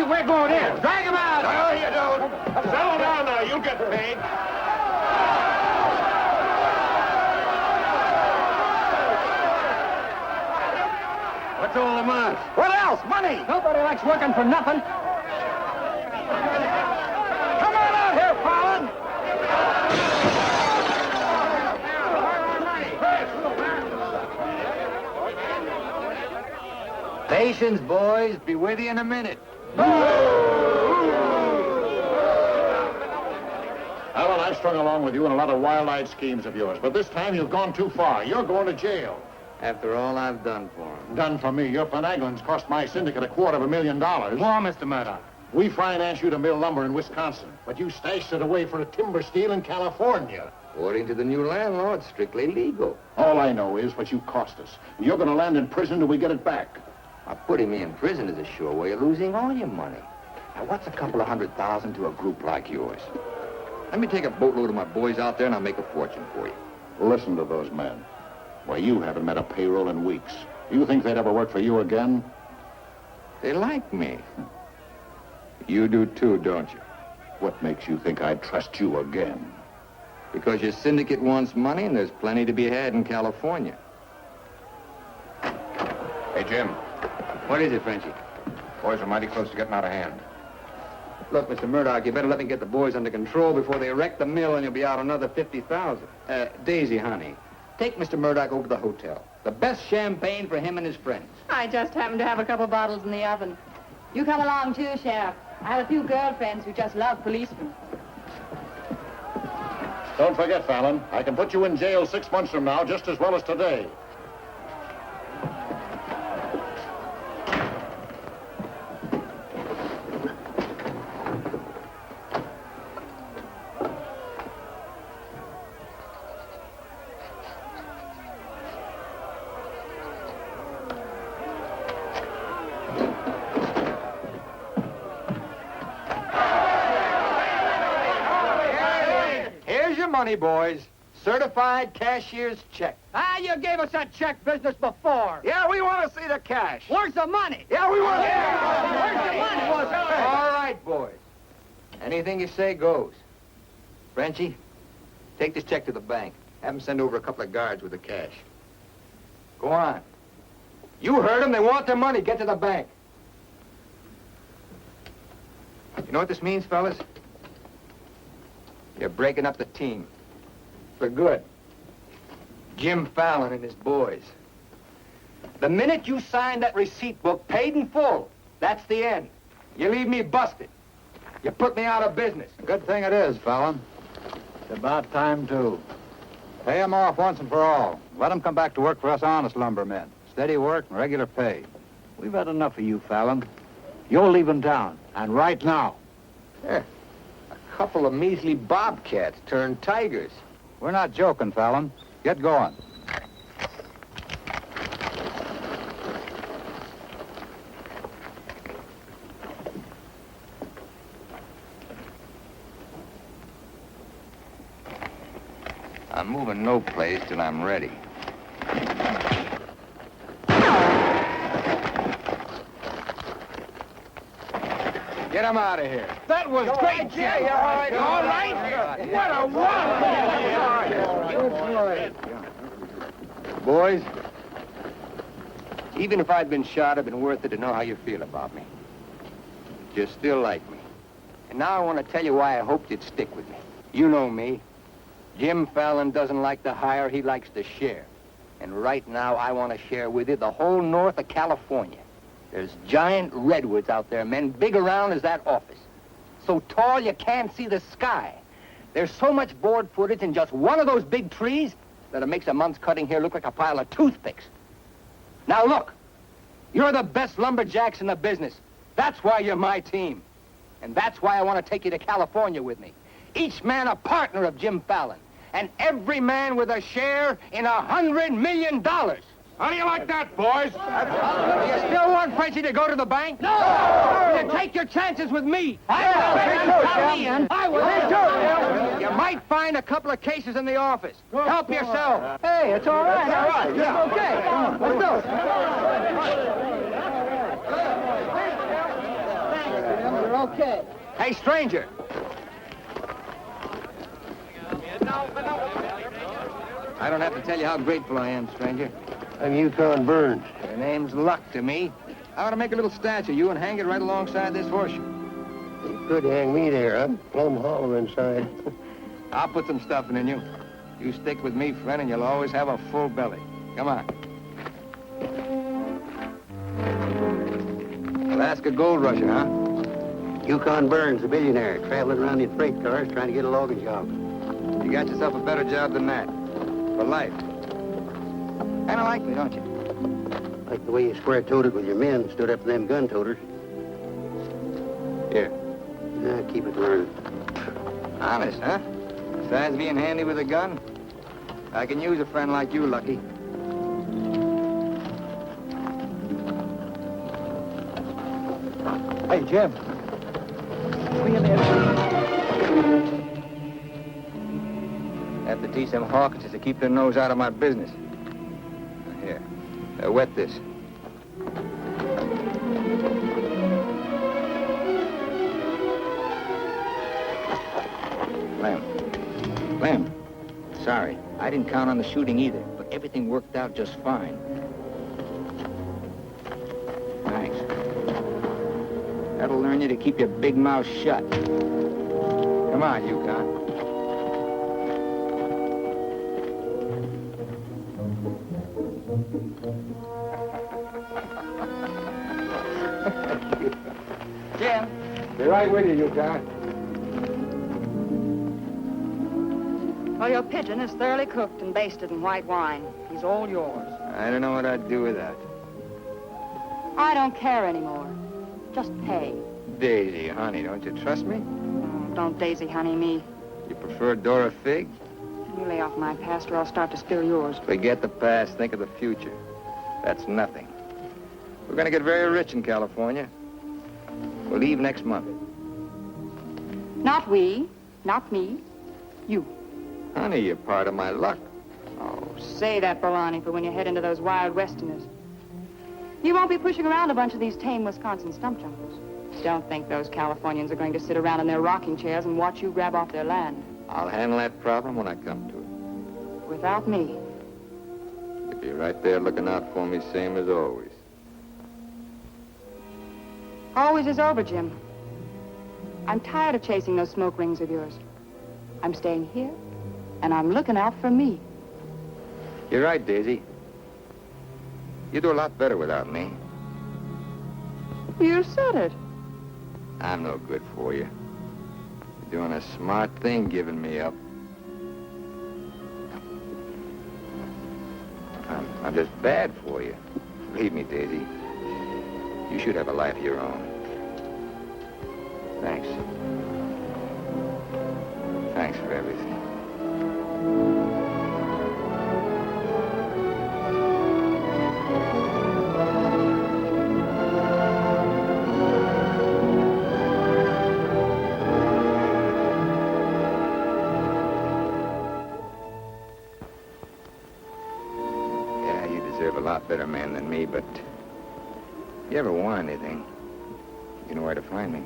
We're going in. Drag him out. No, you don't. Settle down now. You'll get paid. What's all the muss? What else? Money. Nobody likes working for nothing. Come on out here, Fallon. Patience, boys. Be with you in a minute. Alan, I've strung along with you in a lot of wild-eyed schemes of yours, but this time you've gone too far. You're going to jail. After all I've done for him. Done for me. Your finagling's cost my syndicate $250,000. More, Mr. Murdoch. We financed you to mill lumber in Wisconsin, but you stashed it away for a timber steal in California. According to the new land law, it's strictly legal. All I know is what you cost us. You're going to land in prison till we get it back. Now, putting me in prison is a sure way of losing all your money. Now, what's a couple of $100,000 to a group like yours? Let me take a boatload of my boys out there and I'll make a fortune for you. Listen to those men. Why, you haven't met a payroll in weeks. You think they'd ever work for you again? They like me. You do too, don't you? What makes you think I'd trust you again? Because your syndicate wants money and there's plenty to be had in California. Hey, Jim. What is it, Frenchie? Boys are mighty close to getting out of hand. Look, Mr. Murdoch, you better let me get the boys under control before they wreck the mill and you'll be out another $50,000. Daisy, honey, take Mr. Murdoch over to the hotel. The best champagne for him and his friends. I just happen to have a couple bottles in the oven. You come along too, Sheriff. I have a few girlfriends who just love policemen. Don't forget, Fallon, I can put you in jail 6 months from now just as well as today. Money, boys. Certified cashier's check. Ah, you gave us that check business before. Yeah, we want to see the cash. Where's the money? Yeah, we want to Where's the money? All right, boys. Anything you say goes. Frenchie, take this check to the bank. Have them send over a couple of guards with the cash. Go on. You heard them. They want their money. Get to the bank. You know what this means, fellas? You're breaking up the team. For good. Jim Fallon and his boys. The minute you sign that receipt book, paid in full, that's the end. You leave me busted. You put me out of business. Good thing it is, Fallon. It's about time, too. Pay him off once and for all. Let him come back to work for us honest lumbermen. Steady work and regular pay. We've had enough of you, Fallon. You're leaving town, and right now. Yeah. A couple of measly bobcats turned tigers. We're not joking, Fallon. Get going. I'm moving no place till I'm ready. I'm out of here. That was great, Jim. All right. What a one! Boys, even if I'd been shot, it'd been worth it to know how you feel about me. You still like me. And now I want to tell you why I hoped you'd stick with me. You know me. Jim Fallon doesn't like to hire, he likes to share. And right now, I want to share with you the whole north of California. There's giant redwoods out there, men, big around as that office. So tall you can't see the sky. There's so much board footage in just one of those big trees that it makes a month's cutting here look like a pile of toothpicks. Now look, you're the best lumberjacks in the business. That's why you're my team. And that's why I want to take you to California with me. Each man a partner of Jim Fallon. And every man with a share in $100 million. How do you like that, boys? Do you still want Frenchie to go to the bank? No! You take your chances with me. I will. You might find a couple of cases in the office. Help yourself. Hey, it's all right. All right. Yeah. Okay. Let's go. You're okay. Hey, stranger. I don't have to tell you how grateful I am, stranger. I'm Yukon Burns. Your name's luck to me. I ought to make a little statue of you and hang it right alongside this horseshoe. You could hang me there. I'm plumb hollow inside. I'll put some stuffing in you. You stick with me, friend, and you'll always have a full belly. Come on. Alaska gold rusher, huh? Yukon Burns, a billionaire, traveling around in freight cars trying to get a logging job. You got yourself a better job than that. For life. Kind of like me, don't you? Like the way you square-toted with your men, stood up to them gun-toters. Here. Keep it learned. Honest, huh? Besides being handy with a gun, I can use a friend like you, Lucky. Hey, Jim. Have to teach them Hawkinses to keep their nose out of my business. Here, wet this. Lem, sorry. I didn't count on the shooting either, but everything worked out just fine. Thanks. That'll learn you to keep your big mouth shut. Come on, Yukon. Jim. Be right with you, Yukon. Well, your pigeon is thoroughly cooked and basted in white wine. He's all yours. I don't know what I'd do with that. I don't care anymore. Just pay. Daisy, honey, don't you trust me? Oh, don't daisy honey me. You prefer Dora Fig? You lay off my past or I'll start to spill yours. Forget the past, think of the future. That's nothing. We're gonna get very rich in California. We'll leave next month. Not we, not me, you. Honey, you're part of my luck. Oh, say that, Barani, for when you head into those wild westerners. You won't be pushing around a bunch of these tame Wisconsin stump jumpers. Don't think those Californians are going to sit around in their rocking chairs and watch you grab off their land. I'll handle that problem when I come to it. Without me. You'll be right there looking out for me, same as always. Always is over, Jim. I'm tired of chasing those smoke rings of yours. I'm staying here, and I'm looking out for me. You're right, Daisy. You do a lot better without me. You said it. I'm no good for you. You're doing a smart thing giving me up. I'm just bad for you. Believe me, Daisy. You should have a life of your own. Thanks. Thanks for everything. Yeah, you deserve a lot better man than me, but if you ever want anything, you know where to find me.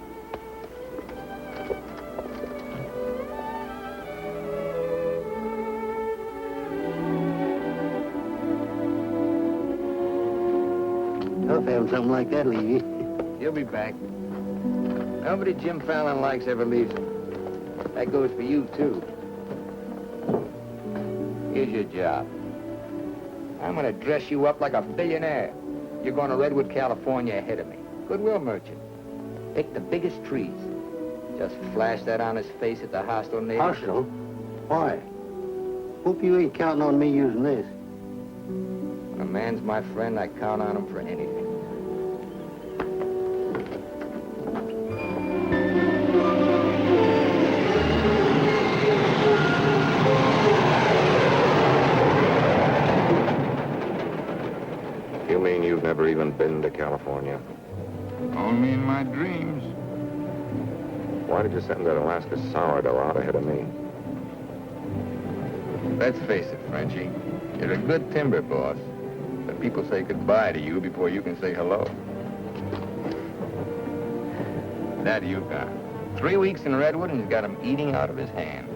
tough having something like that leave you. He'll be back. Nobody Jim Fallon likes ever leaves him. That goes for you, too. Here's your job. I'm gonna dress you up like a billionaire. You're going to Redwood, California ahead of me. Goodwill merchant. Pick the biggest trees. Just flash that on his face at the hostile neighbors. Hostile? Why? Hope you ain't counting on me using this. When a man's my friend, I count on him for anything. You mean you've never even been to California? Only in my dreams. Why did you send that Alaska sourdough out ahead of me? Let's face it, Frenchie. You're a good timber boss. But people say goodbye to you before you can say hello. That Yukon. 3 weeks in Redwood and he's got him eating out of his hand.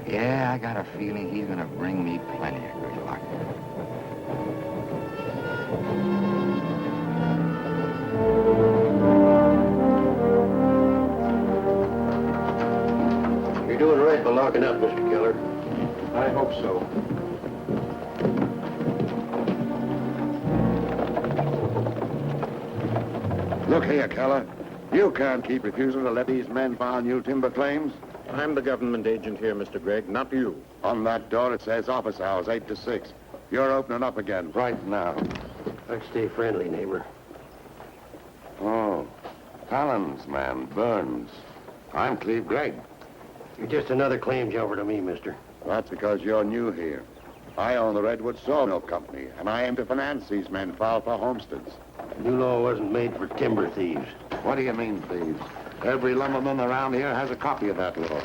Yeah, I got a feeling he's gonna bring me plenty of good luck. You're doing right by locking up, Mr. Keller. I hope so. Look here, Keller. You can't keep refusing to let these men file new timber claims. I'm the government agent here, Mr. Gregg, not you. On that door it says office hours, 8 to 6. You're opening up again right now. Let's stay friendly, neighbor. Oh, Fallon's man, Burns. I'm Cleve Gregg. You're just another claim jumper to me, mister. That's because you're new here. I own the Redwood Sawmill Company, and I aim to finance these men filed for homesteads. New law wasn't made for timber thieves. What do you mean, thieves? Every lumberman around here has a copy of that law.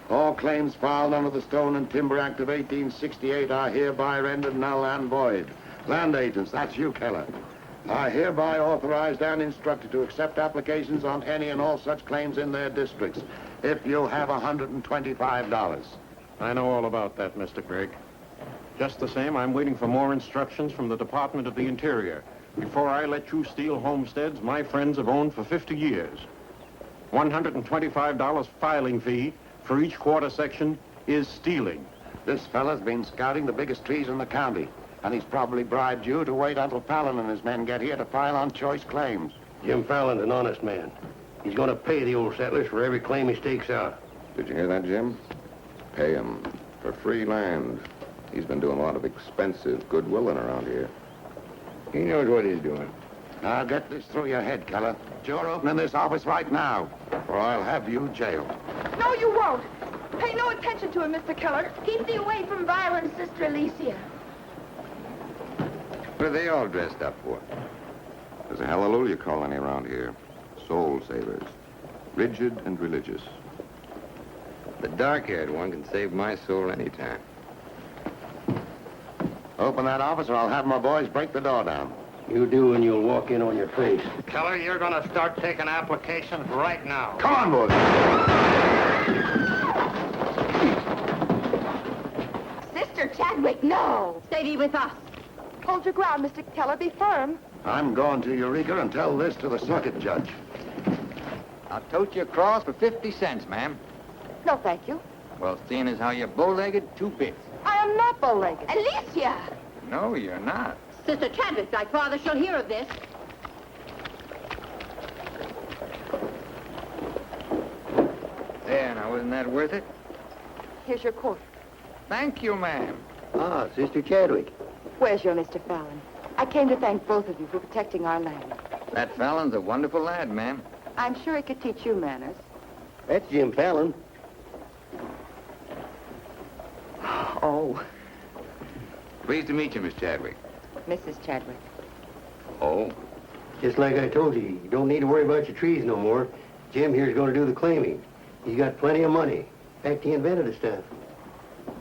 All claims filed under the Stone and Timber Act of 1868 are hereby rendered null and void. Land agents, that's you, Keller, are hereby authorized and instructed to accept applications on any and all such claims in their districts if you have $125. I know all about that, Mr. Gregg. Just the same, I'm waiting for more instructions from the Department of the Interior before I let you steal homesteads my friends have owned for 50 years. $125 filing fee for each quarter section is stealing. This fella's been scouting the biggest trees in the county, and he's probably bribed you to wait until Fallon and his men get here to file on choice claims. Jim Fallon's an honest man. He's going to pay the old settlers for every claim he stakes out. Did you hear that, Jim? Pay him for free land. He's been doing a lot of expensive goodwilling around here. He knows what he's doing. Now get this through your head, Keller. You're opening this office right now, or I'll have you jailed. No, you won't. Pay no attention to him, Mr. Keller. Keep thee away from violence, Sister Alicia. What are they all dressed up for? There's a hallelujah colony around here. Soul savers. Rigid and religious. The dark-haired one can save my soul anytime. Open that office, or I'll have my boys break the door down. You do, and you'll walk in on your face. Keller, you're going to start taking applications right now. Come on, boys. Sister Chadwick, no. Stay thee with us. Hold your ground, Mr. Keller. Be firm. I'm going to Eureka and tell this to the circuit judge. I'll tote you across for 50 cents, ma'am. No, thank you. Well, seeing as how you're bow-legged, 2 bits. I am not bow-legged. Alicia! No, you're not. Sister Chadwick, thy father shall hear of this. There, now, wasn't that worth it? Here's your coat. Thank you, ma'am. Ah, Sister Chadwick. Where's your Mr. Fallon? I came to thank both of you for protecting our land. That Fallon's a wonderful lad, ma'am. I'm sure he could teach you manners. That's Jim Fallon. Oh, Pleased to meet you, Miss Chadwick. Mrs. Chadwick. Oh? Just like I told you, you don't need to worry about your trees no more. Jim here's going to do the claiming. He's got plenty of money. In fact, he invented the stuff.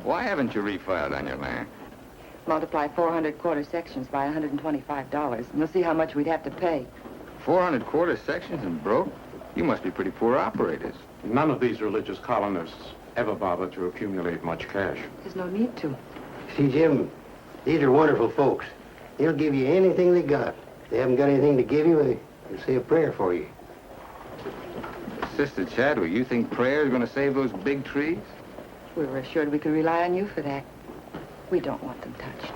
Why haven't you refiled on your land? Multiply 400 quarter sections by $125, and you'll see how much we'd have to pay. 400 quarter sections and broke? You must be pretty poor operators. None of these religious colonists ever bother to accumulate much cash. There's no need to. See, Jim, these are wonderful folks. They'll give you anything they got. If they haven't got anything to give you, they'll say a prayer for you. Sister Chadwick, you think prayer is going to save those big trees? We were assured we could rely on you for that. We don't want them touched.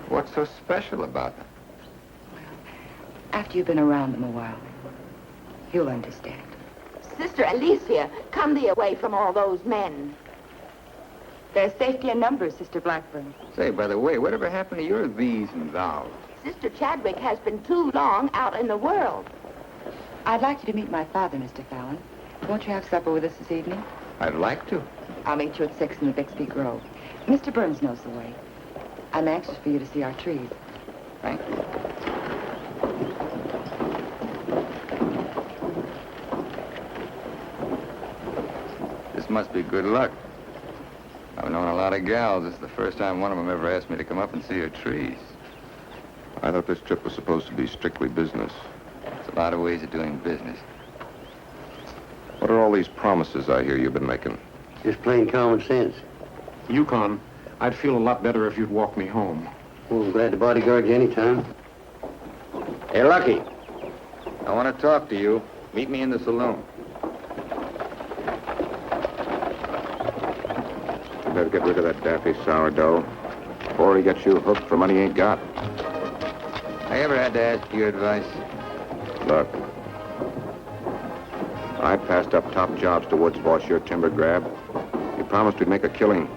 What's so special about them? After you've been around them a while, you'll understand. Sister Alicia, come thee away from all those men. There's safety in numbers, Sister Blackburn. Say, by the way, whatever happened to your these and thous? Sister Chadwick has been too long out in the world. I'd like you to meet my father, Mr. Fallon. Won't you have supper with us this evening? I'd like to. I'll meet you at 6 in the Bixby Grove. Mr. Burns knows the way. I'm anxious for you to see our trees. Thank you. This must be good luck. I've known a lot of gals. This is the first time one of them ever asked me to come up and see her trees. I thought this trip was supposed to be strictly business. There's a lot of ways of doing business. What are all these promises I hear you've been making? Just plain common sense. Yukon, I'd feel a lot better if you'd walk me home. Well, I'm glad to bodyguard you anytime. Hey, Lucky. I want to talk to you. Meet me in the saloon. You better get rid of that daffy sourdough before he gets you hooked for money he ain't got. I ever had to ask your advice? Look, I passed up top jobs to Woods boss your timber grab. You promised we'd make a killing.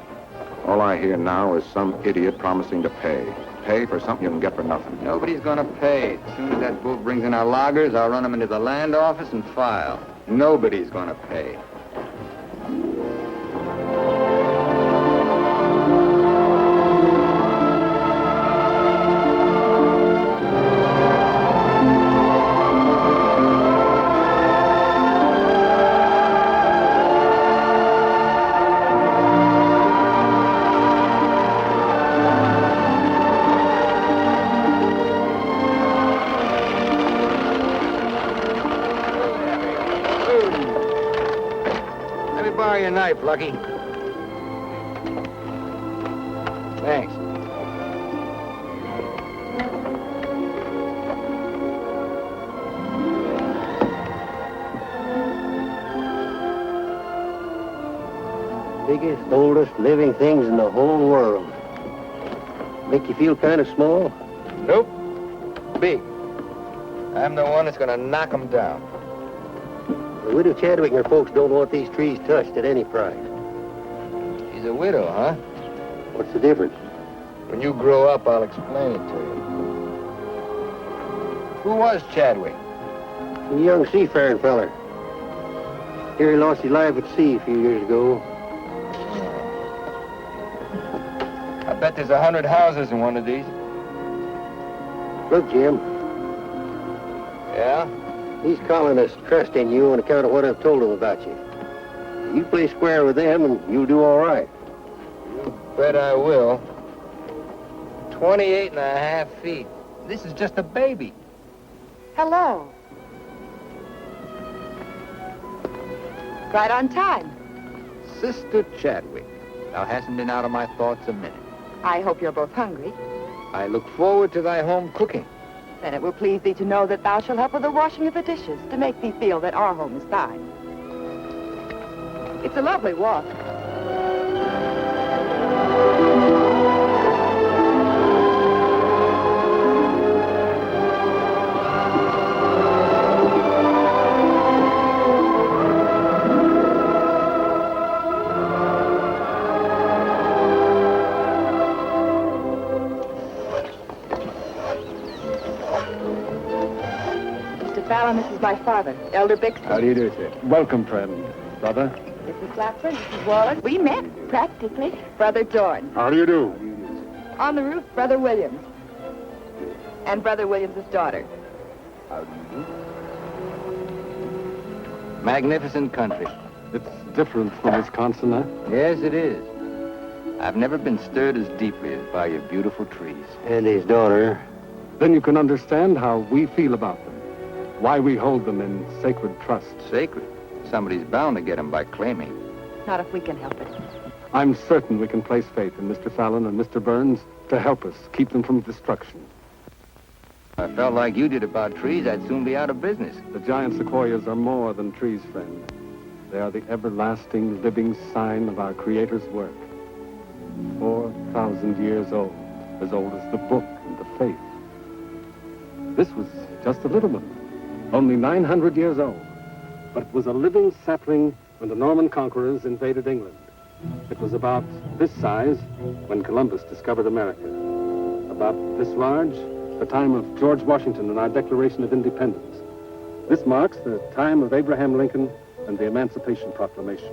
All I hear now is some idiot promising to pay. Pay for something you can get for nothing. Nobody's gonna pay. As soon as that bull brings in our loggers, I'll run them into the land office and file. Nobody's gonna pay. Lucky. Thanks. Biggest, oldest living things in the whole world. Make you feel kind of small? Nope. Big. I'm the one that's gonna knock them down. The widow Chadwick and her folks don't want these trees touched at any price. She's a widow, huh? What's the difference? When you grow up, I'll explain it to you. Who was Chadwick? A young seafaring feller. Here he lost his life at sea a few years ago. I bet there's 100 houses in one of these. Look, Jim. Yeah? These colonists trust in you on account of what I've told them about you. You play square with them and you'll do all right. You bet I will. 28 and a half feet. This is just a baby. Hello. Right on time. Sister Chadwick, thou hasn't been out of my thoughts a minute. I hope you're both hungry. I look forward to thy home cooking. Then it will please thee to know that thou shalt help with the washing of the dishes to make thee feel that our home is thine. It's a lovely walk. This is my father, Elder Bixby. How do you do, sir? Welcome, friend. Brother. Mrs. Blackburn, Mrs. Wallace. We met, practically. Brother Dorn. How do you do? On the roof, Brother Williams. And Brother Williams' daughter. How do you do? Magnificent country. It's different from Wisconsin, huh? Yes, it is. I've never been stirred as deeply as by your beautiful trees. And his daughter. Then you can understand how we feel about them. Why we hold them in sacred trust. Sacred. Somebody's bound to get them by claiming. Not if we can help it. I'm certain we can place faith in Mr. Fallon and Mr. Burns to help us keep them from destruction. If I felt like you did about trees, I'd soon be out of business. The giant sequoias are more than trees, friend. They are the everlasting, living sign of our Creator's work. 4,000 years old as the book and the faith. This was just a little one, only 900 years old. But it was a living sapling when the Norman conquerors invaded England. It was about this size when Columbus discovered America. About this large, the time of George Washington and our Declaration of Independence. This marks the time of Abraham Lincoln and the Emancipation Proclamation.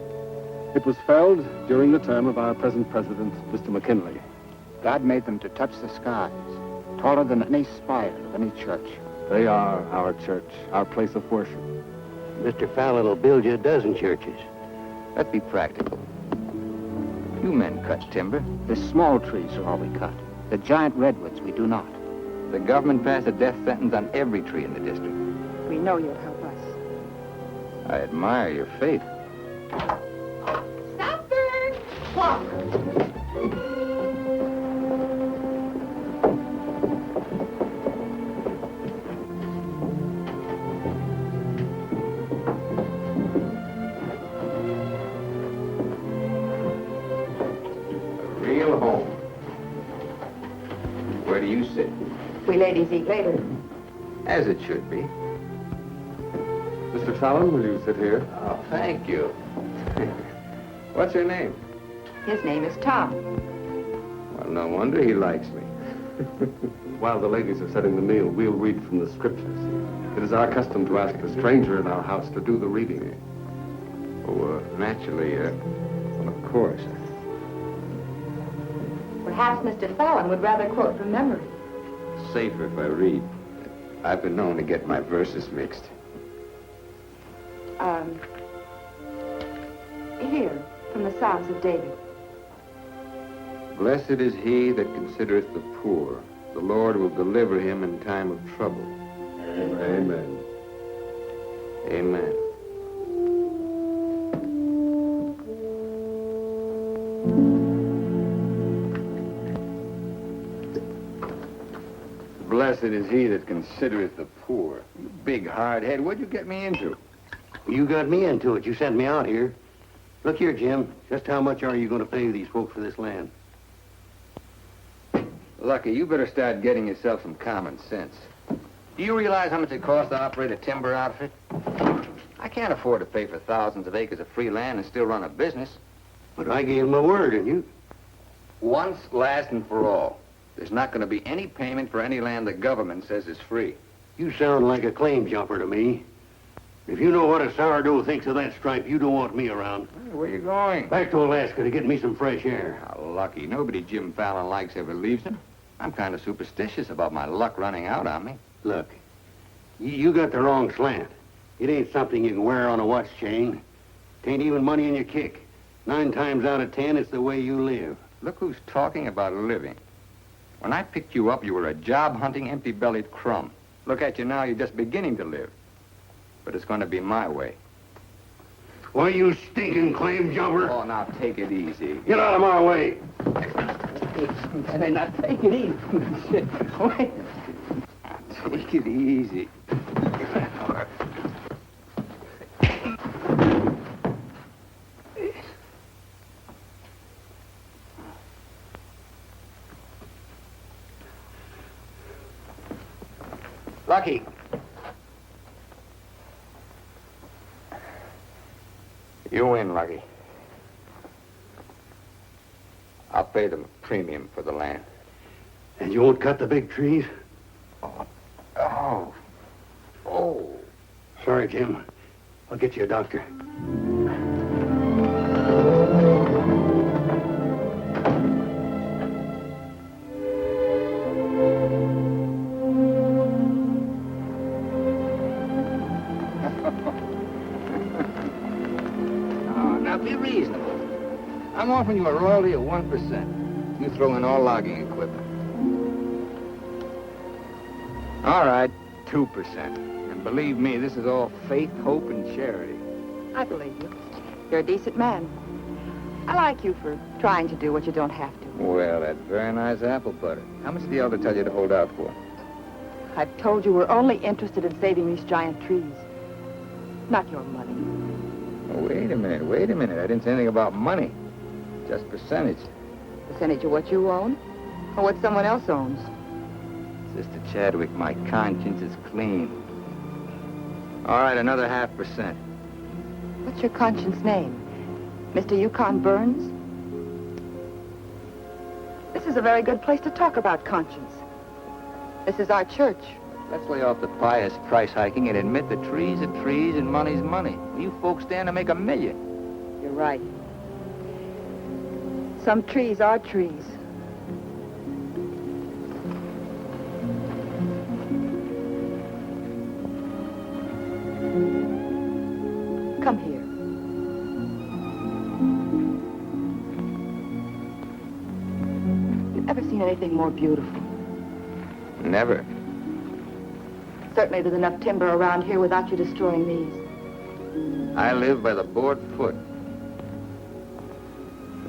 It was felled during the term of our present president, Mr. McKinley. God made them to touch the skies, taller than any spire of any church. They are our church, our place of worship. Mr. Fallon will build you a dozen churches. Let's be practical. You men cut timber. The small trees are all we cut. The giant redwoods we do not. The government passed a death sentence on every tree in the district. We know you'll help us. I admire your faith. Supper! Walk. A real home. Where do you sit? We ladies eat later. As it should be. Mr. Fallon, will you sit here? Oh, thank you. What's your name? His name is Tom. Well, no wonder he likes me. While the ladies are setting the meal, we'll read from the scriptures. It is our custom to ask a stranger in our house to do the reading. Oh, naturally, well, of course. Perhaps Mr. Fallon would rather quote from memory. Safer if I read. I've been known to get my verses mixed. Here, from the Psalms of David. Blessed is he that considereth the poor. The Lord will deliver him in time of trouble. Amen. Amen. Blessed is he that considereth the poor. You big hard head, what'd you get me into? You got me into it. You sent me out here. Look here, Jim. Just how much are you going to pay these folks for this land? Lucky, you better start getting yourself some common sense. Do you realize how much it costs to operate a timber outfit? I can't afford to pay for thousands of acres of free land and still run a business. But I gave them my word, and you... Once, last, and for all. There's not going to be any payment for any land the government says is free. You sound like a claim jumper to me. If you know what a sourdough thinks of that stripe, you don't want me around. Where you going? Back to Alaska to get me some fresh air. How lucky. Nobody Jim Fallon likes ever leaves him. I'm kind of superstitious about my luck running out on me. Look, you got the wrong slant. It ain't something you can wear on a watch chain. It ain't even money in your kick. 9 times out of 10, it's the way you live. Look who's talking about living. When I picked you up, you were a job-hunting, empty-bellied crumb. Look at you now, you're just beginning to live. But it's going to be my way. Why, you stinking claim jumper? Oh, now take it easy. Get out of my way. Now take it easy. Wait. Take it easy. Lucky. You win, Lucky. I'll pay them a premium for the land. And you won't cut the big trees? Oh. Sorry, Jim. I'll get you a doctor. Now be reasonable. I'm offering you a royalty of 1%. You throw in all logging equipment. All right, 2%. And believe me, this is all faith, hope, and charity. I believe you. You're a decent man. I like you for trying to do what you don't have to. Well, that's very nice apple butter. How much did the elder tell you to hold out for? I've told you we're only interested in saving these giant trees. Not your money. Oh, wait a minute. I didn't say anything about money. Just percentage. Percentage of what you own? Or what someone else owns? Sister Chadwick, my conscience is clean. All right, another 0.5%. What's your conscience name? Mr. Yukon Burns? This is a very good place to talk about conscience. This is our church. Let's lay off the pious price hiking and admit that trees are trees and money's money. You folks stand to make $1 million. You're right. Some trees are trees. Come here. You ever seen anything more beautiful? Never. Certainly there's enough timber around here without you destroying these. I live by the board foot.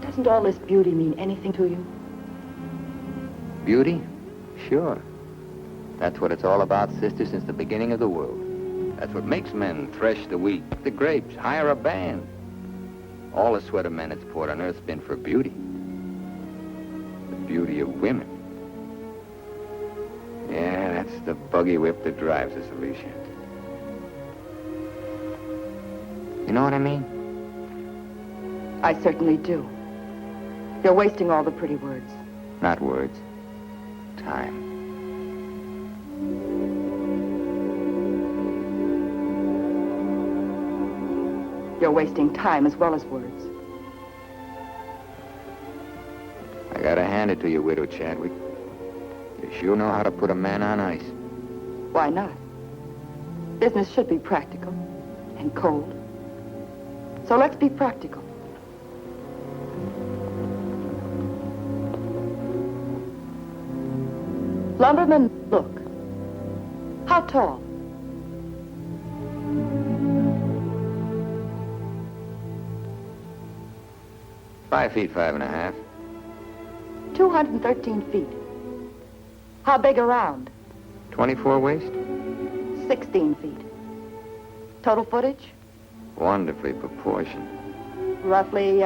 Doesn't all this beauty mean anything to you? Beauty? Sure. That's what it's all about, sister, since the beginning of the world. That's what makes men thresh the wheat, pick the grapes, hire a band. All the sweat of men that's poured on earth's been for beauty. The beauty of women. Yeah, that's the buggy whip that drives us, Alicia. You know what I mean? I certainly do. You're wasting all the pretty words. Not words. Time. You're wasting time as well as words. I gotta hand it to you, Widow Chadwick. You sure know how to put a man on ice. Why not? Business should be practical and cold. So let's be practical. Lumberman, look. How tall? Five feet, 5.5. 213 feet. How big around? 24 waist? 16 feet. Total footage? Wonderfully proportioned. Roughly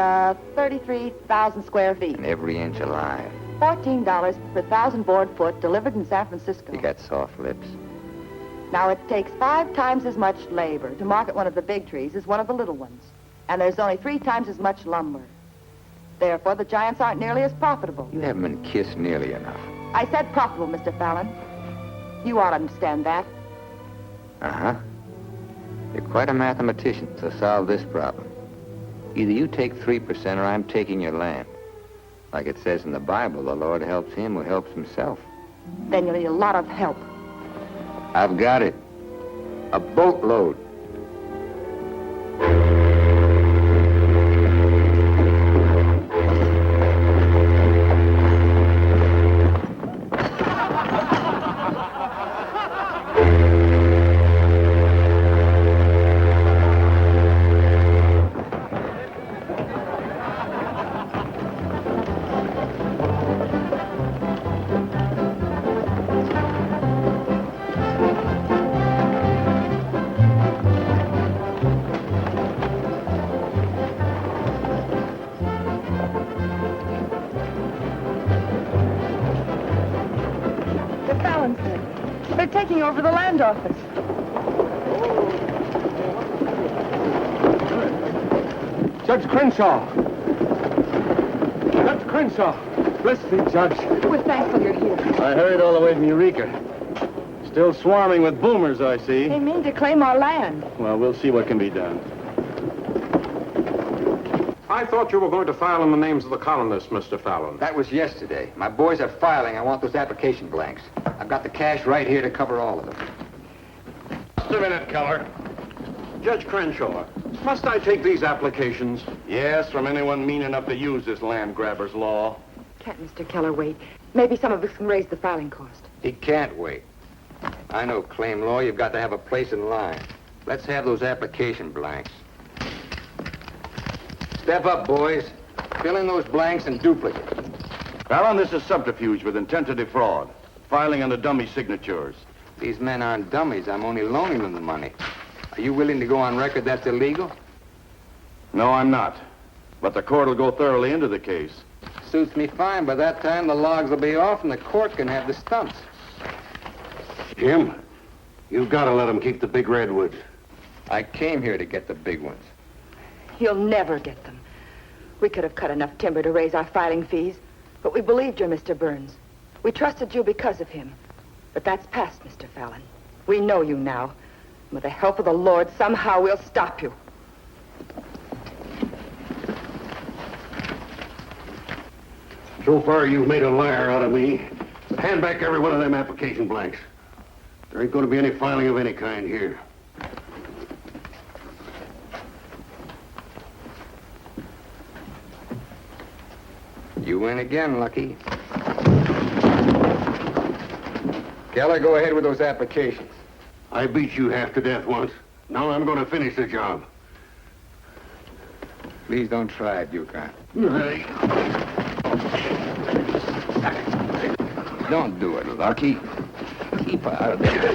33,000 square feet. And every inch alive. $14 per 1,000 board foot delivered in San Francisco. You got soft lips. Now, it takes 5 times as much labor to market one of the big trees as one of the little ones. And there's only 3 times as much lumber. Therefore, the giants aren't nearly as profitable. You haven't been kissed nearly enough. I said profitable, Mr. Fallon. You ought to understand that. Uh-huh. You're quite a mathematician, so solve this problem. Either you take 3% or I'm taking your land. Like it says in the Bible, the Lord helps him who helps himself. Then you'll need a lot of help. I've got it. A boatload. They're taking over the land office. Judge Crenshaw! Judge Crenshaw! Bless thee, Judge. We're thankful you're here. I hurried all the way from Eureka. Still swarming with boomers, I see. They mean to claim our land. Well, we'll see what can be done. I thought you were going to file in the names of the colonists, Mr. Fallon. That was yesterday. My boys are filing. I want those application blanks. I've got the cash right here to cover all of them. Just a minute, Keller. Judge Crenshaw, must I take these applications? Yes, from anyone mean enough to use this land grabber's law. Can't Mr. Keller wait? Maybe some of us can raise the filing cost. He can't wait. I know claim law. You've got to have a place in line. Let's have those application blanks. Step up, boys. Fill in those blanks and duplicate. Fallon, this is subterfuge with intent to defraud. Filing under dummy signatures. These men aren't dummies. I'm only loaning them the money. Are you willing to go on record that's illegal? No, I'm not. But the court will go thoroughly into the case. Suits me fine. By that time, the logs will be off and the court can have the stumps. Jim, you've got to let them keep the big redwoods. I came here to get the big ones. You'll never get them. We could have cut enough timber to raise our filing fees, but we believed you, Mr. Burns. We trusted you because of him. But that's past, Mr. Fallon. We know you now. With the help of the Lord, somehow we'll stop you. So far, you've made a liar out of me. Hand back every one of them application blanks. There ain't going to be any filing of any kind here. You win again, Lucky. Keller, go ahead with those applications. I beat you half to death once. Now I'm going to finish the job. Please don't try it, Yukon. Hey. Don't do it, Lucky. Keep out of there.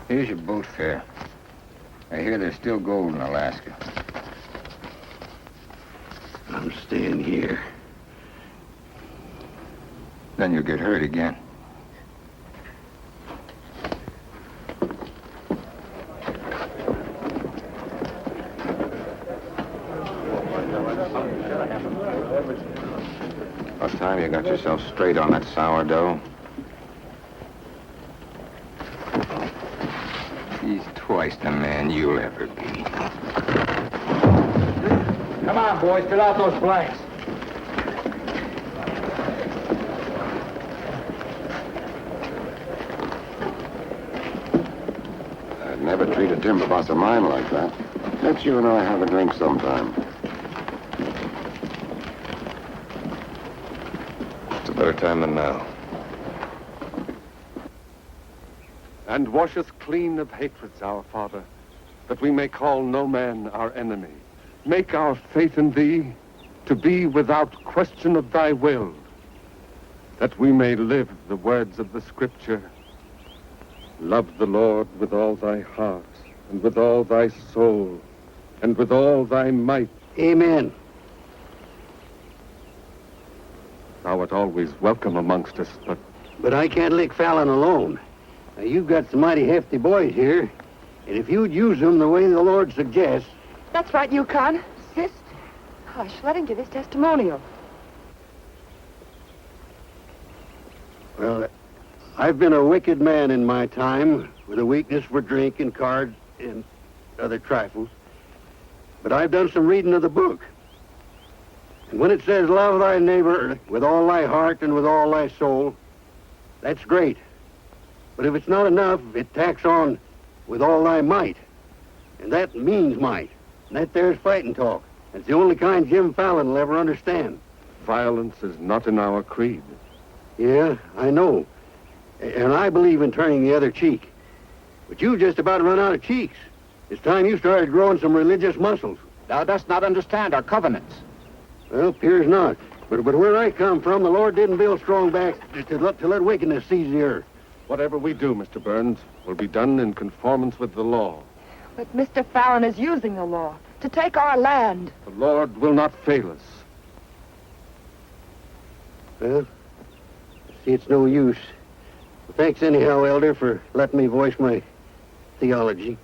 Here's your boat fare. I hear there's still gold in Alaska. I'm staying here. Then you'll get hurt again. About time you got yourself straight on that sourdough. He's twice the man you'll ever be. Come on, boys, fill out those blanks. I'd never treat a timber boss of mine like that. Let's you and I have a drink sometime. It's a better time than now. And wash us clean of hatreds, our Father, that we may call no man our enemy. Make our faith in thee to be without question of thy will, that we may live the words of the Scripture. Love the Lord with all thy heart, and with all thy soul, and with all thy might. Amen. Thou art always welcome amongst us, But I can't lick Fallon alone. Now, you've got some mighty hefty boys here, and if you'd use them the way the Lord suggests... That's right, Yukon. Assist. Hush, let him give his testimonial. Well, I've been a wicked man in my time, with a weakness for drink and cards and other trifles. But I've done some reading of the book. And when it says, love thy neighbor with all thy heart and with all thy soul, that's great. But if it's not enough, it tacks on with all thy might. And that means might. And that there's fighting talk. It's the only kind Jim Fallon will ever understand. violence is not in our creed. Yeah, I know. And I believe in turning the other cheek. But you've just about run out of cheeks. It's time you started growing some religious muscles. Thou dost not understand our covenants. Well, appears not. But where I come from, the Lord didn't build strong backs to let wickedness seize the earth. Whatever we do, Mr. Burns, will be done in conformance with the law. But Mr. Fallon is using the law to take our land. The Lord will not fail us. Well, see, it's no use. Well, thanks anyhow, Elder, for letting me voice my theology.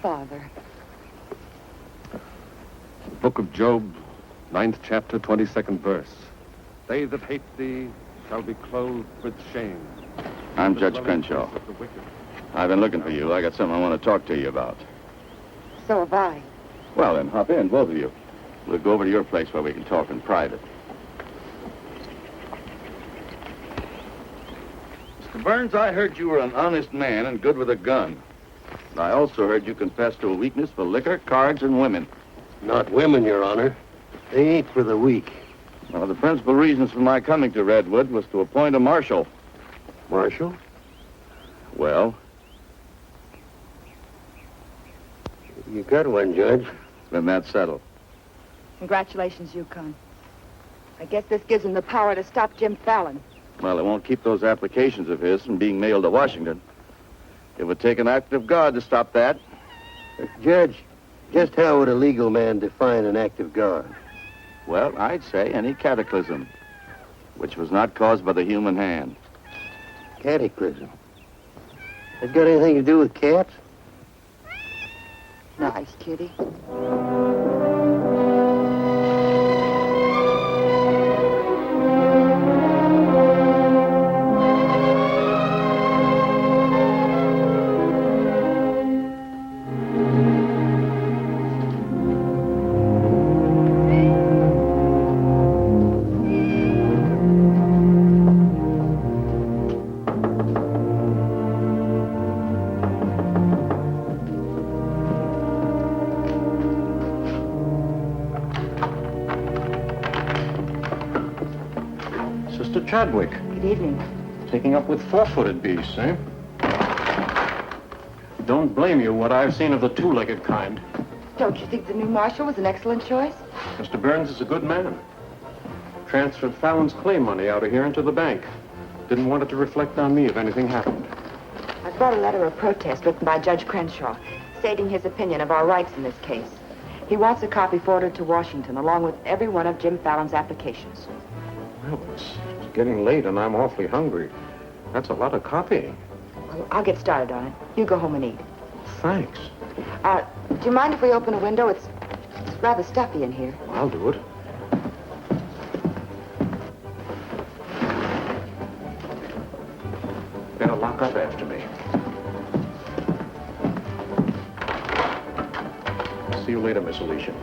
Father. Book of Job, 9th chapter, 22nd verse. They that hate thee shall be clothed with shame. I'm Judge Crenshaw. I've been looking for you. I got something I want to talk to you about. So have I. Well, then, hop in, both of you. We'll go over to your place where we can talk in private. Mr. Burns, I heard you were an honest man and good with a gun. I also heard you confess to a weakness for liquor, cards, and women. Not women, Your Honor. They ain't for the weak. One of the principal reasons for my coming to Redwood was to appoint a marshal. Marshal? Well, You got one, Judge. then that's settled. Congratulations, Yukon. I guess this gives him the power to stop Jim Fallon. Well, it won't keep those applications of his from being mailed to Washington. It would take an act of God to stop that. Judge, just how would a legal man define an act of God? Well, I'd say any cataclysm which was not caused by the human hand. Cataclysm. That got anything to do with cats? Nice, kitty. Sister Chadwick, Good evening. taking up with four-footed beasts, eh? Don't blame you what I've seen of the two-legged kind. Don't you think the new marshal was an excellent choice? Mr. Burns is a good man. Transferred Fallon's claim money out of here into the bank. Didn't want it to reflect on me if anything happened. I brought a letter of protest written by Judge Crenshaw, stating his opinion of our rights in this case. He wants a copy forwarded to Washington, along with every one of Jim Fallon's applications. Well, it's getting late and I'm awfully hungry. That's a lot of copying. Well, I'll get started on it. You go home and eat. Thanks. Do you mind if we open a window? It's rather stuffy in here. I'll do it. Better lock up after me. See you later, Miss Alicia.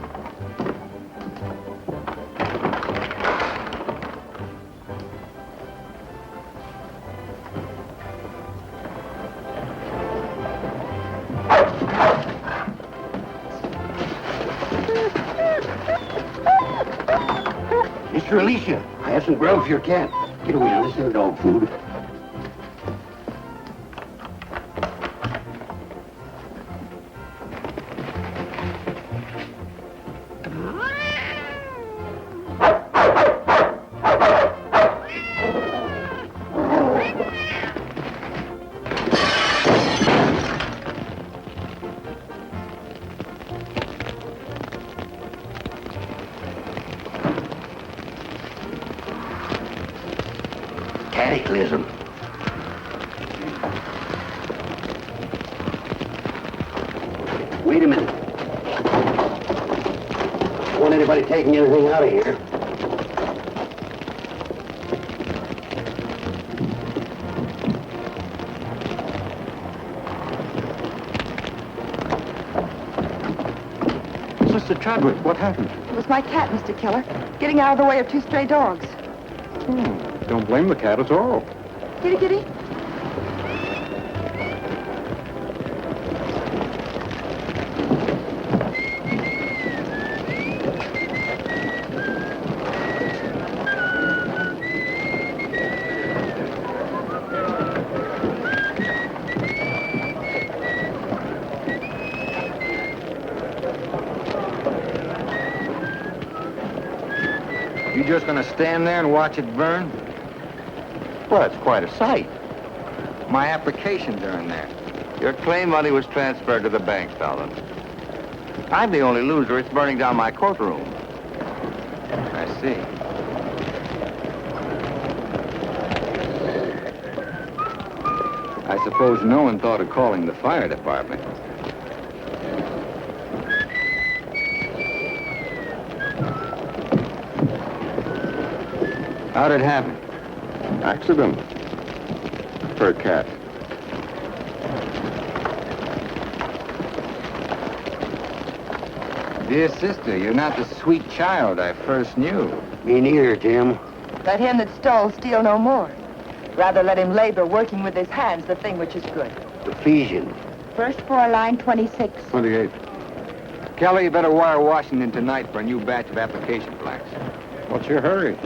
Mr. Alicia, I have some grub for your cat. Get away, this isn't dog food. Cataclysm. Wait a minute. Don't want anybody taking anything out of here. Sister Chadwick, what happened? It was my cat, Mr. Keller, getting out of the way of two stray dogs. Don't blame the cat at all. Kitty, kitty. You just gonna stand there and watch it burn? Well, it's quite a sight. My applications are in there. Your claim money was transferred to the bank, Fallon. I'm the only loser. It's burning down my courtroom. I see. I suppose no one thought of calling the fire department. How'd it happen? Accident. For a cat. Dear sister, you're not the sweet child I first knew. Me neither, Tim. Let him that stole steal no more. Rather let him labor, working with his hands, the thing which is good. Ephesians. First floor, line 26. 28. Kelly, you better wire Washington tonight for a new batch of application blanks. What's your hurry?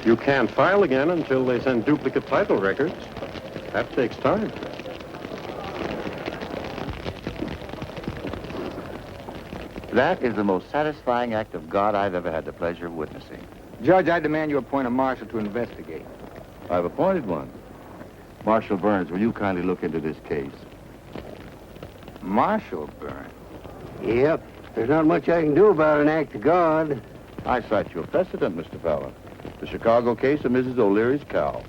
You can't file again until they send duplicate title records. That takes time. That is the most satisfying act of God I've ever had the pleasure of witnessing. Judge, I demand you appoint a marshal to investigate. I've appointed one. Marshal Burns, will you kindly look into this case? Marshal Burns? Yep. There's not much I can do about an act of God. I cite you a precedent, Mr. Fallon. The Chicago case of Mrs. O'Leary's cow.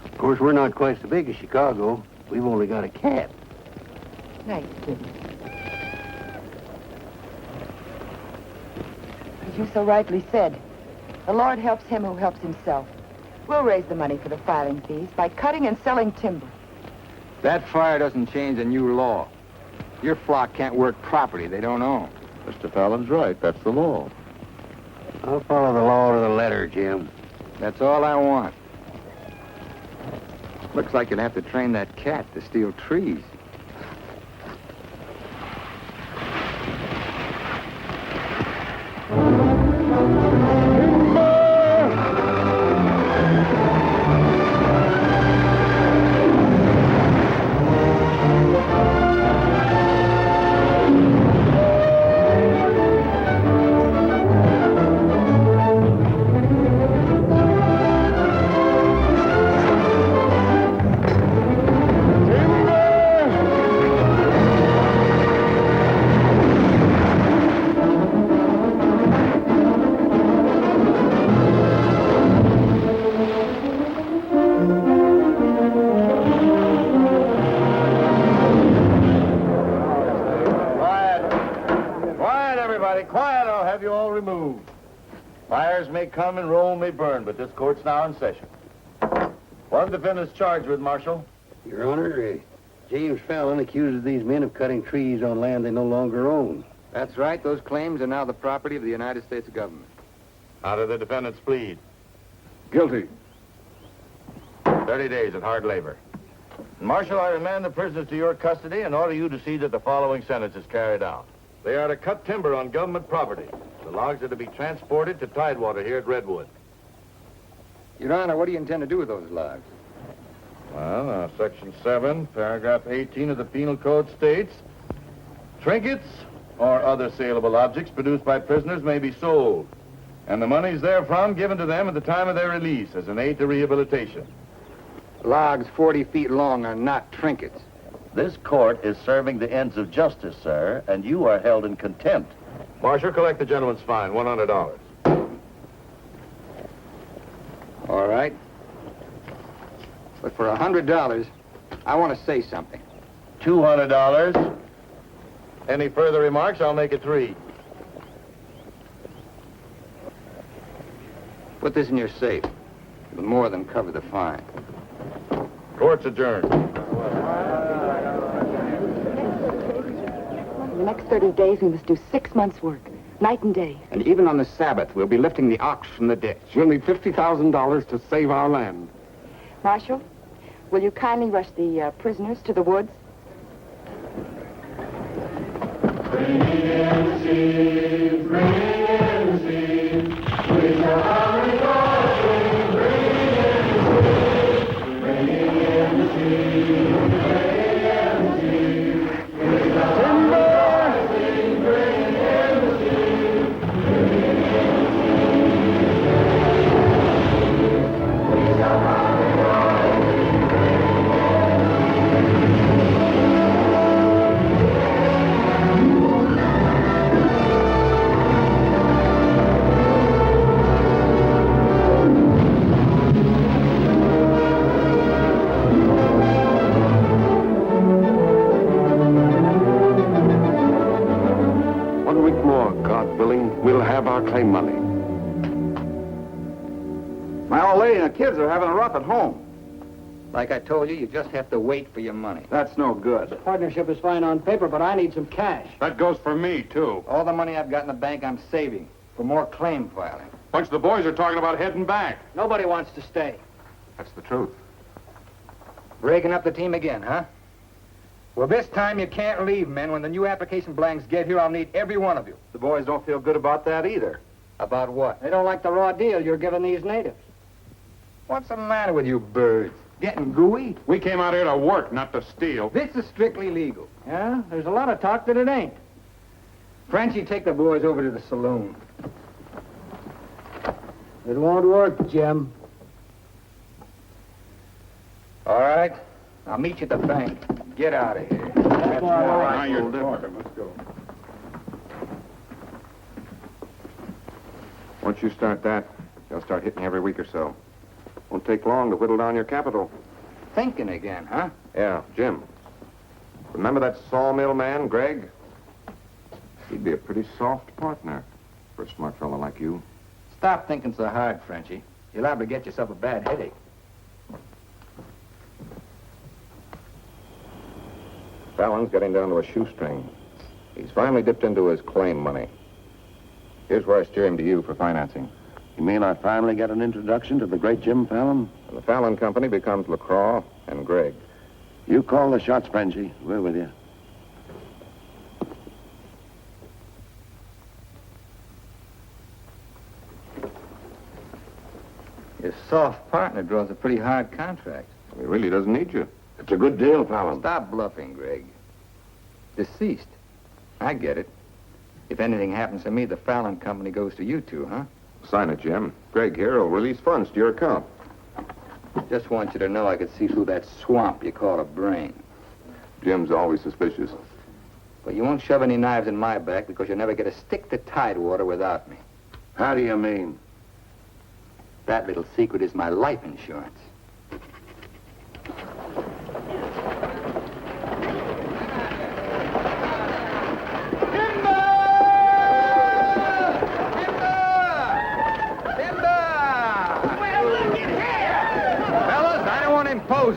Of course, we're not quite so big as Chicago. We've only got a cat. Nice, Jim. As you so rightly said, the Lord helps him who helps himself. We'll raise the money for the filing fees by cutting and selling timber. That fire doesn't change the new law. Your flock can't work property they don't own. Mr. Fallon's right. That's the law. I'll follow the law to the letter, Jim. That's all I want. Looks like you'd have to train that cat to steal trees. Fires may come and Rome may burn, but this court's now in session. What are the defendants charged with, Marshal? Your Honor, James Fallon accuses these men of cutting trees on land they no longer own. That's right. Those claims are now the property of the United States government. How do the defendants plead? Guilty. 30 days of hard labor. Marshal, I remand the prisoners to your custody and order you to see that the following sentence is carried out. They are to cut timber on government property. The logs are to be transported to Tidewater here at Redwood. Your Honor, what do you intend to do with those logs? Well, Section 7, Paragraph 18 of the Penal Code states, trinkets or other saleable objects produced by prisoners may be sold, and the monies therefrom given to them at the time of their release as an aid to rehabilitation. Logs 40 feet long are not trinkets. This court is serving the ends of justice, sir, and you are held in contempt. Marshal, collect the gentleman's fine, $100. All right. But for $100, I want to say something. $200. Any further remarks, I'll make it 3. Put this in your safe. It'll more than cover the fine. Court's adjourned. In the next 30 days, we must do 6 months' work, night and day. And even on the Sabbath, we'll be lifting the ox from the ditch. We'll need $50,000 to save our land. Marshal, will you kindly rush the prisoners to the woods? Bring in the seed, bring in the seed. We shall have rejoicing. Bring in the seed, bring in the seed, bring in the seed. We shall have rejoicing. Bring in the seed, bring in the seed. We shall have rejoicing. We'll have our claim money. My old lady and the kids are having a rough at home. Like I told you, you just have to wait for your money. That's no good. Partnership is fine on paper, but I need some cash. That goes for me, too. All the money I've got in the bank, I'm saving for more claim filing. Bunch of the boys are talking about heading back. Nobody wants to stay. That's the truth. Breaking up the team again, huh? Well, this time you can't leave, men. When the new application blanks get here, I'll need every one of you. The boys don't feel good about that either. About what? They don't like the raw deal you're giving these natives. What's the matter with you birds? Getting gooey? We came out here to work, not to steal. This is strictly legal. Yeah, there's a lot of talk that it ain't. Frenchie, take the boys over to the saloon. It won't work, Jim. All right. I'll meet you at the bank. Get out of here. That's all right. Now you're talking. Let's go. Once you start that, they'll start hitting you every week or so. Won't take long to whittle down your capital. Thinking again, huh? Yeah, Jim. Remember that sawmill man, Greg? He'd be a pretty soft partner for a smart fellow like you. Stop thinking so hard, Frenchie. You're liable to get yourself a bad headache. Fallon's getting down to a shoestring. He's finally dipped into his claim money. Here's where I steer him to you for financing. You mean I finally get an introduction to the great Jim Fallon? And the Fallon Company becomes LaCroix and Gregg. You call the shots, Frenchie. We're with you. Your soft partner draws a pretty hard contract. He really doesn't need you. It's a good deal, Fallon. Stop bluffing, Greg. Deceased. I get it. If anything happens to me, the Fallon Company goes to you two, huh? Sign it, Jim. Greg here will release funds to your account. Just want you to know I could see through that swamp you call a brain. Jim's always suspicious. But you won't shove any knives in my back because you'll never get a stick to Tidewater without me. How do you mean? That little secret is my life insurance.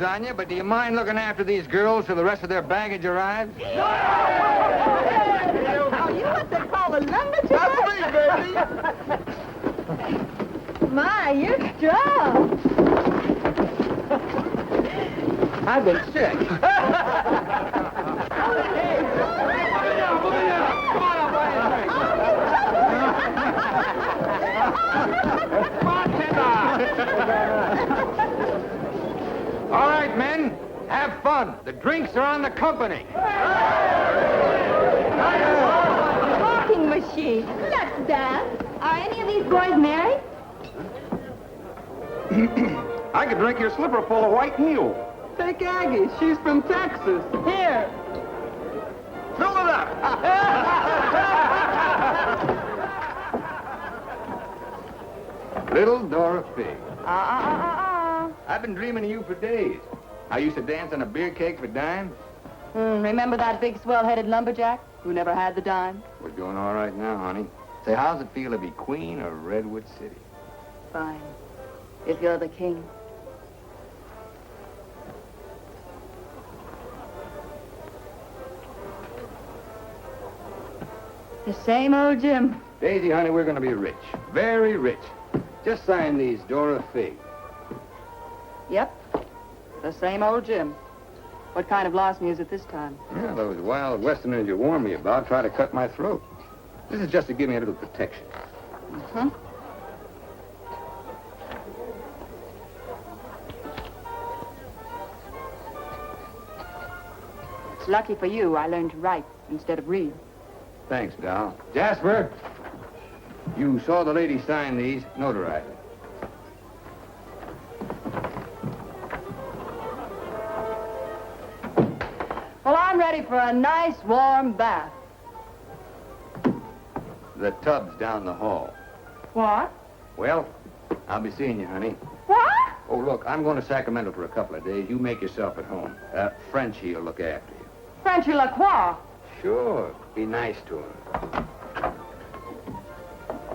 On you, but do you mind looking after these girls till the rest of their baggage arrives? Are you what they call a lumberjack? That's me, baby. My, you're strong. I've been sick. All right, men, have fun. The drinks are on the company. Talking machine. Let's dance. Are any of these boys married? I could drink your slipper full of white mule. Take Aggie. She's from Texas. Here. Fill it up. Little Dora Fig. I've been dreaming of you for days. I used to dance on a beer cake for dimes. Remember that big swell-headed lumberjack who never had the dime? We're doing all right now, honey. Say, how's it feel to be queen of Redwood City? Fine. If you're the king. The same old Jim. Daisy, honey, we're going to be rich. Very rich. Just sign these, Dora Fig. Yep. The same old Jim. What kind of loss music this time? Yeah, those wild Westerners you warned me about try to cut my throat. This is just to give me a little protection. Uh-huh. It's lucky for you I learned to write instead of read. Thanks, Doll. Jasper, you saw the lady sign these. Notarize it. Well, I'm ready for a nice warm bath. The tub's down the hall. What? Well, I'll be seeing you, honey. What? Oh, look, I'm going to Sacramento for a couple of days. You make yourself at home. Frenchie will look after you. Frenchy Lacroix. Sure. Be nice to him.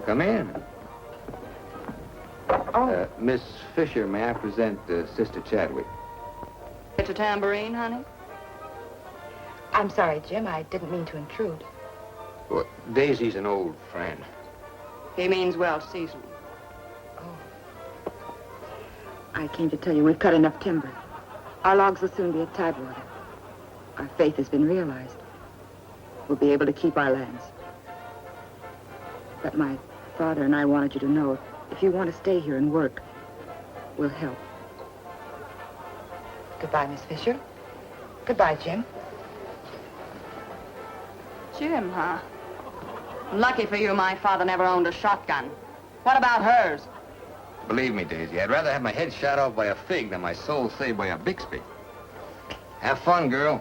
Come in. Oh. Miss Fisher, may I present Sister Chadwick? Get your tambourine, honey? I'm sorry, Jim. I didn't mean to intrude. Well, Daisy's an old friend. He means well seasoned. I came to tell you we've cut enough timber. Our logs will soon be at Tidewater. Our faith has been realized. We'll be able to keep our lands. But my father and I wanted you to know if you want to stay here and work, we'll help. Goodbye, Miss Fisher. Goodbye, Jim. Jim, huh? Lucky for you, my father never owned a shotgun. What about hers? Believe me, Daisy, I'd rather have my head shot off by a fig than my soul saved by a Bixby. Have fun, girl.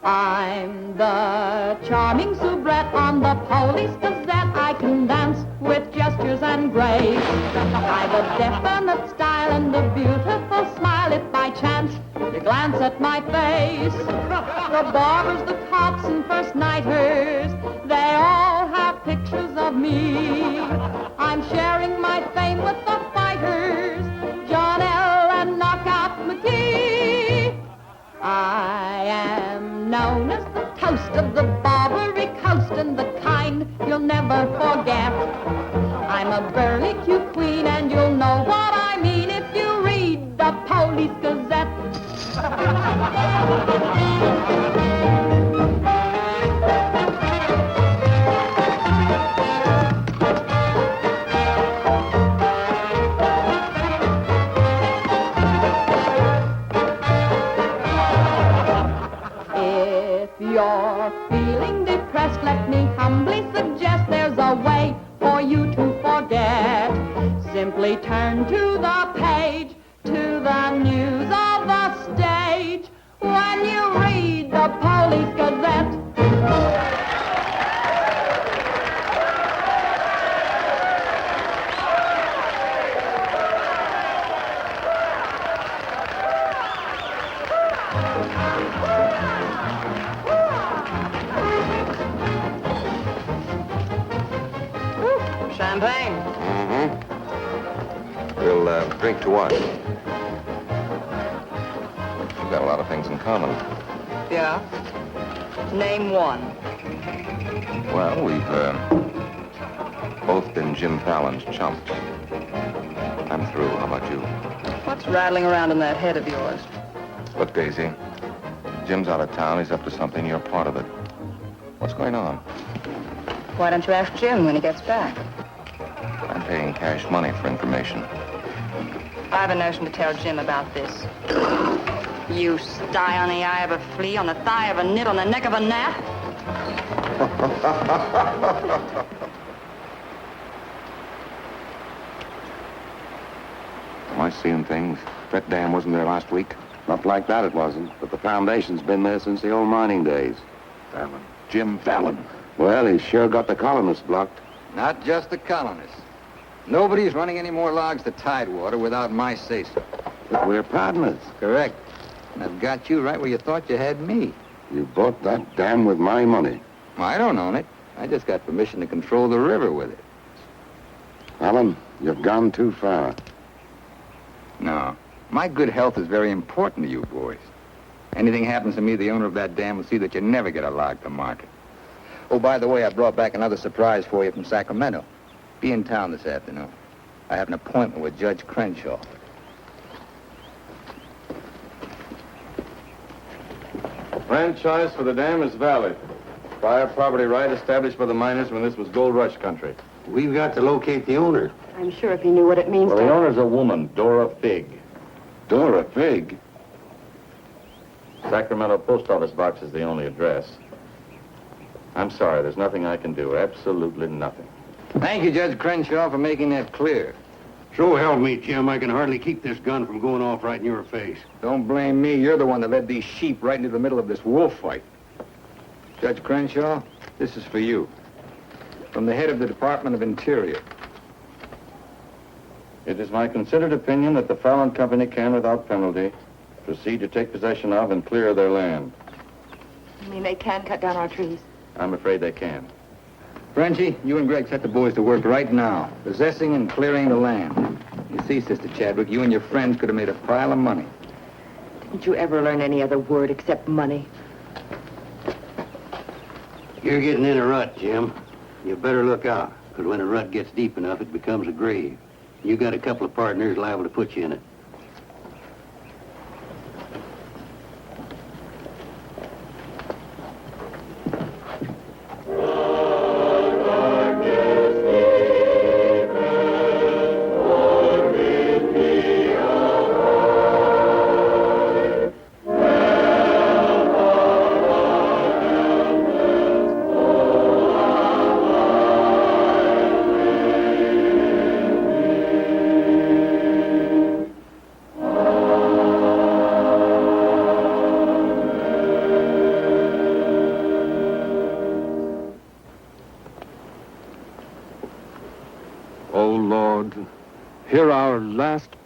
I'm the charming soubrette on the Police Gazette. I can dance with gestures and grace. I've a definite style and a beautiful smile. If by chance you glance at my face, the barbers, the cops, and first nighters, they all have pictures of me. I'm sharing my fame with the fighters, John L. and Knockout McGee. I am known as the toast of the Barbary Coast and the kind you'll never forget. I'm a burly cute queen and you'll know what I mean if you read the Police Gazette. If you're feeling depressed, let me humbly suggest there's a way for you to forget. Simply turn to the page, to the news of the stage, when you read the Police Gazette. Champagne. Mm-hmm. We'll drink to what? We've got a lot of things in common. Yeah? Name one. Well, we've both been Jim Fallon's chumps. I'm through. How about you? What's rattling around in that head of yours? Look, Daisy, Jim's out of town. He's up to something. You're part of it. What's going on? Why don't you ask Jim when he gets back? I'm paying cash money for information. I have a notion to tell Jim about this. You sty on the eye of a flea, on the thigh of a nit, on the neck of a gnat. Am I seeing things? That dam wasn't there last week? Not like that it wasn't, but the foundation's been there since the old mining days. Fallon. Jim Fallon. Well, he's sure got the colonists blocked. Not just the colonists. Nobody's running any more logs to Tidewater without my say-so. But we're partners. Correct. And I've got you right where you thought you had me. You bought that dam with my money. Well, I don't own it. I just got permission to control the river with it. Alan, you've gone too far. No. My good health is very important to you boys. Anything happens to me, the owner of that dam will see that you never get a log to market. Oh, by the way, I brought back another surprise for you from Sacramento. Be in town this afternoon. I have an appointment with Judge Crenshaw. Franchise for the dam is valid. Prior property right established by the miners when this was gold rush country. We've got to locate the owner. I'm sure if he knew what it means Well, to... the owner's a woman, Dora Fig. Dora Fig? Sacramento post office box is the only address. I'm sorry, there's nothing I can do. Absolutely nothing. Thank you, Judge Crenshaw, for making that clear. So help me, Jim, I can hardly keep this gun from going off right in your face. Don't blame me. You're the one that led these sheep right into the middle of this wolf fight. Judge Crenshaw, this is for you. From the head of the Department of Interior. It is my considered opinion that the Fallon Company can, without penalty, proceed to take possession of and clear their land. You mean they can cut down our trees? I'm afraid they can. Frenchie, you and Greg set the boys to work right now, possessing and clearing the land. You see, Sister Chadwick, you and your friends could have made a pile of money. Didn't you ever learn any other word except money? You're getting in a rut, Jim. You better look out, because when a rut gets deep enough, it becomes a grave. You got a couple of partners liable to put you in it.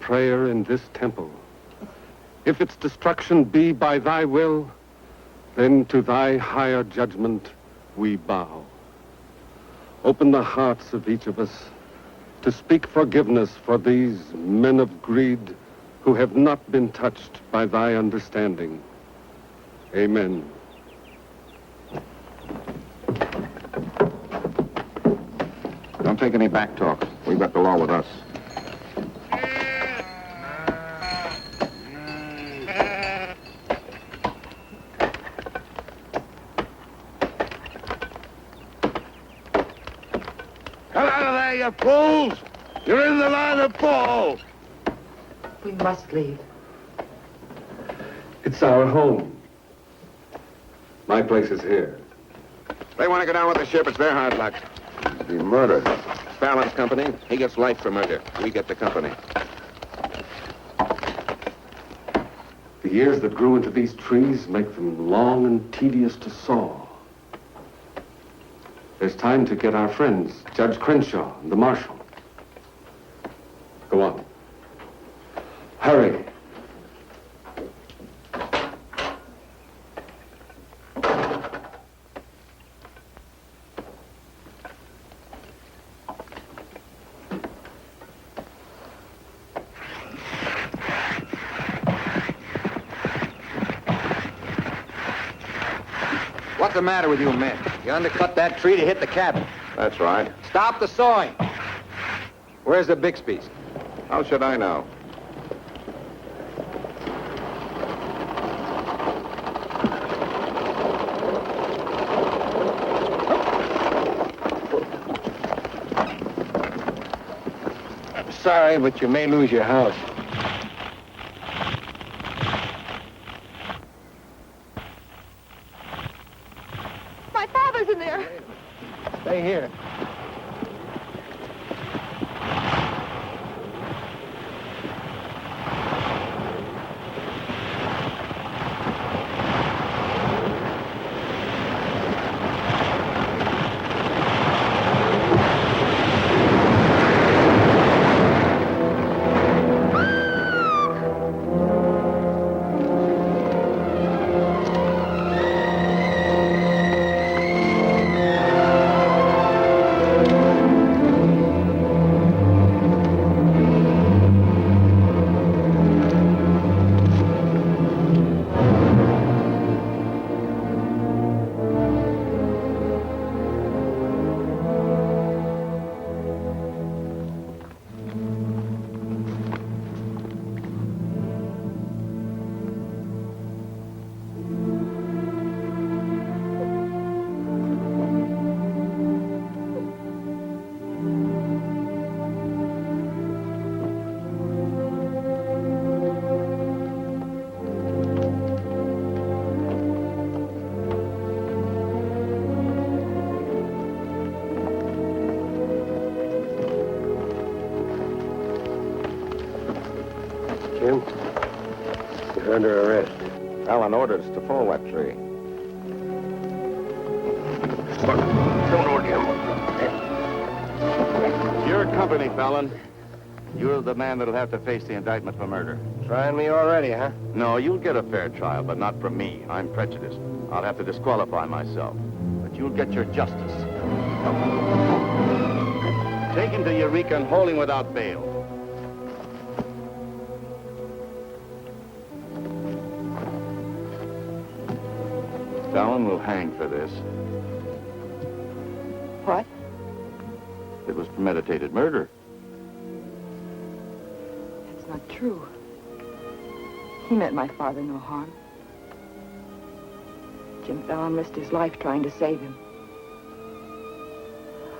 prayer in this temple. If its destruction be by thy will, then to thy higher judgment we bow. Open the hearts of each of us to speak forgiveness for these men of greed who have not been touched by thy understanding. Amen. Don't take any back talk. We've got the law with us. Come out of there, you fools! You're in the line of fall! We must leave. It's our home. My place is here. They want to go down with the ship. It's their hard luck. Be murder. Fallon's company. He gets life for murder. We get the company. The years that grew into these trees make them long and tedious to saw. There's time to get our friends, Judge Crenshaw and the marshal. Go on. Hurry. What's the matter with you men? You undercut that tree to hit the cabin. That's right. Stop the sawing. Where's the Bixby's? How should I know? Sorry, but you may lose your house. My father's in there. Stay here. Jim, you're under arrest. Fallon ordered us to fall that tree. Look, don't hold him. Your company, Fallon. You're the man that'll have to face the indictment for murder. Trying me already, huh? No, you'll get a fair trial, but not from me. I'm prejudiced. I'll have to disqualify myself. But you'll get your justice. Take him to Eureka and hold him without bail. Fallon will hang for this. What? It was premeditated murder. That's not true. He meant my father no harm. Jim Fallon risked his life trying to save him.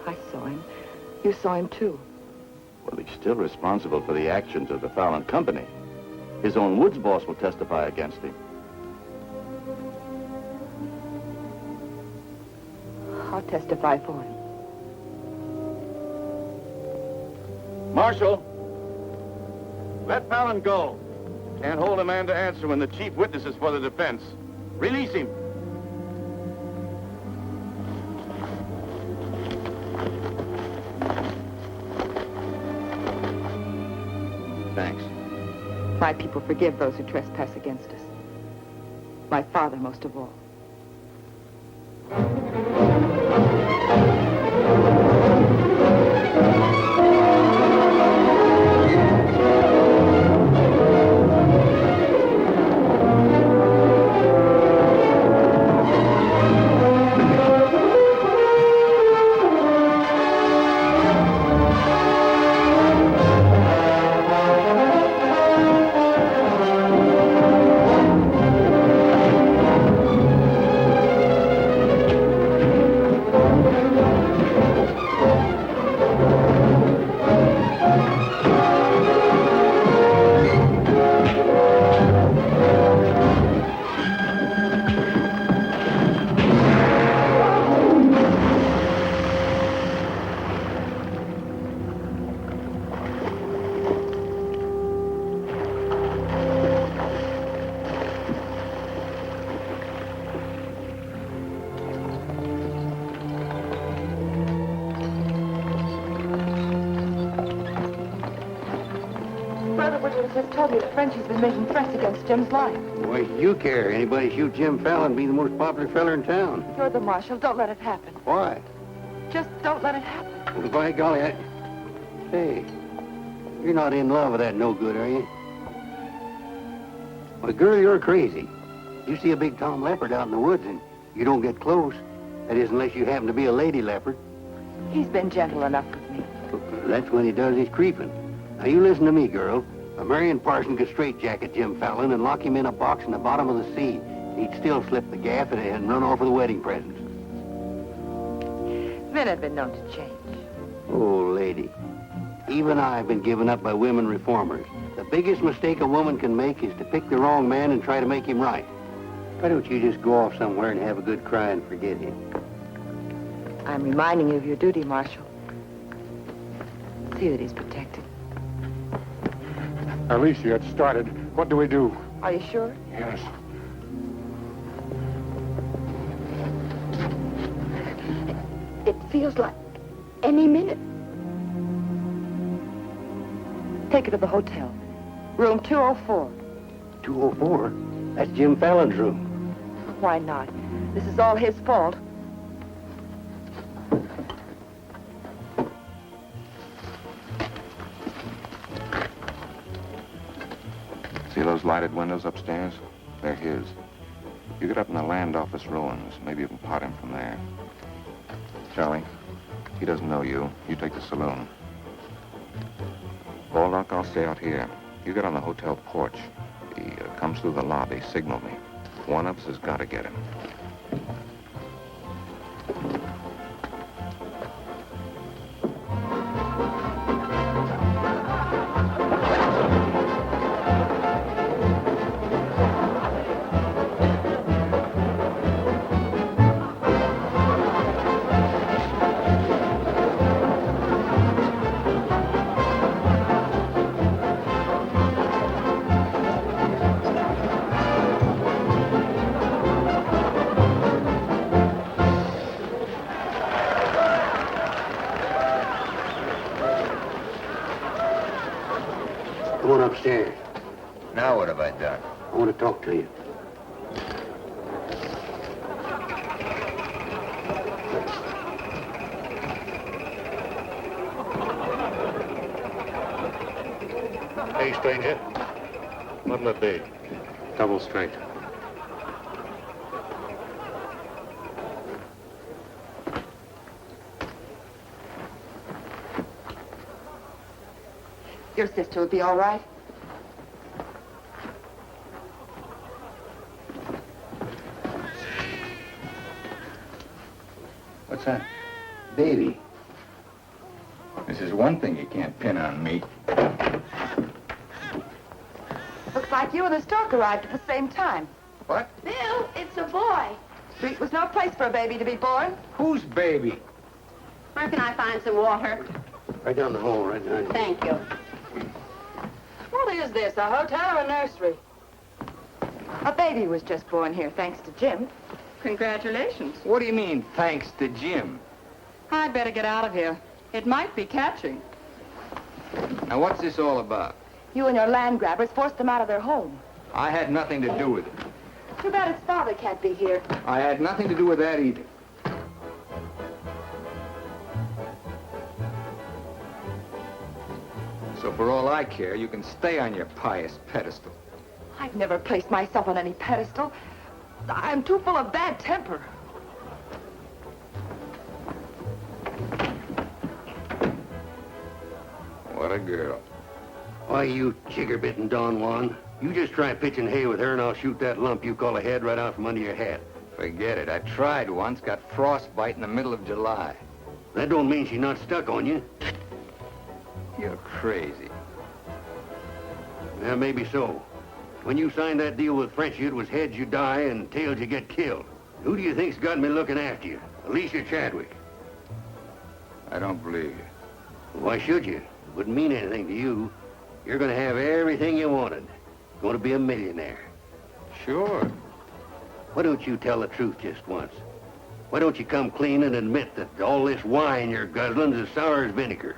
I saw him. You saw him, too. Well, he's still responsible for the actions of the Fallon Company. His own woods boss will testify against him. I'll testify for him. Marshal, let Fallon go. Can't hold a man to answer when the chief witness is for the defense. Release him. Thanks. My people forgive those who trespass against us. My father most of all. Just told me that Frenchie's been making threats against Jim's life. Why should you care? Anybody shoot Jim Fallon, be the most popular feller in town. You're the marshal. Don't let it happen. Why? Just don't let it happen. Well, by golly, Hey, you're not in love with that no good, are you? Well, girl, you're crazy. You see a big tom leopard out in the woods and you don't get close. That is, unless you happen to be a lady leopard. He's been gentle enough with me. That's when he does his creeping. Now, you listen to me, girl. A Marion Parson could straitjacket Jim Fallon and lock him in a box in the bottom of the sea. He'd still slip the gaff and run off with the wedding presents. Men have been known to change. Oh, lady. Even I've been given up by women reformers. The biggest mistake a woman can make is to pick the wrong man and try to make him right. Why don't you just go off somewhere and have a good cry and forget him? I'm reminding you of your duty, Marshal. See that he's protected. Alicia, it started. What do we do? Are you sure? Yes. It feels like any minute. Take her to the hotel. Room 204. 204? That's Jim Fallon's room. Why not? This is all his fault. See those lighted windows upstairs? They're his. You get up in the land office ruins. Maybe you can pot him from there. Charlie, he doesn't know you. You take the saloon. Baldock, I'll stay out here. You get on the hotel porch. He comes through the lobby. Signal me. One of us has got to get him. Come on upstairs. Now what have I done? I want to talk to you. Hey, stranger. What'll it be? Double straight. Your sister will be all right. What's that? Baby. This is one thing you can't pin on me. Looks like you and the stork arrived at the same time. What? Bill, it's a boy. Street was no place for a baby to be born. Whose baby? Where can I find some water? Right down the hall, right behind you. Thank you. What is this, a hotel or a nursery? A baby was just born here, thanks to Jim. Congratulations. What do you mean, thanks to Jim? I'd better get out of here. It might be catching. Now, what's this all about? You and your land grabbers forced them out of their home. I had nothing to do with it. Too bad his father can't be here. I had nothing to do with that either. So for all I care, you can stay on your pious pedestal. I've never placed myself on any pedestal. I'm too full of bad temper. What a girl. Why, you chigger-bitten Don Juan. You just try pitching hay with her and I'll shoot that lump you call a head right out from under your hat. Forget it. I tried once, got frostbite in the middle of July. That don't mean she's not stuck on you. You're crazy. Yeah, maybe so. When you signed that deal with Frenchy, it was heads you die and tails you get killed. Who do you think's got me looking after you? Alicia Chadwick. I don't believe you. Why should you? It wouldn't mean anything to you. You're going to have everything you wanted. Going to be a millionaire. Sure. Why don't you tell the truth just once? Why don't you come clean and admit that all this wine you're guzzling's as sour as vinegar?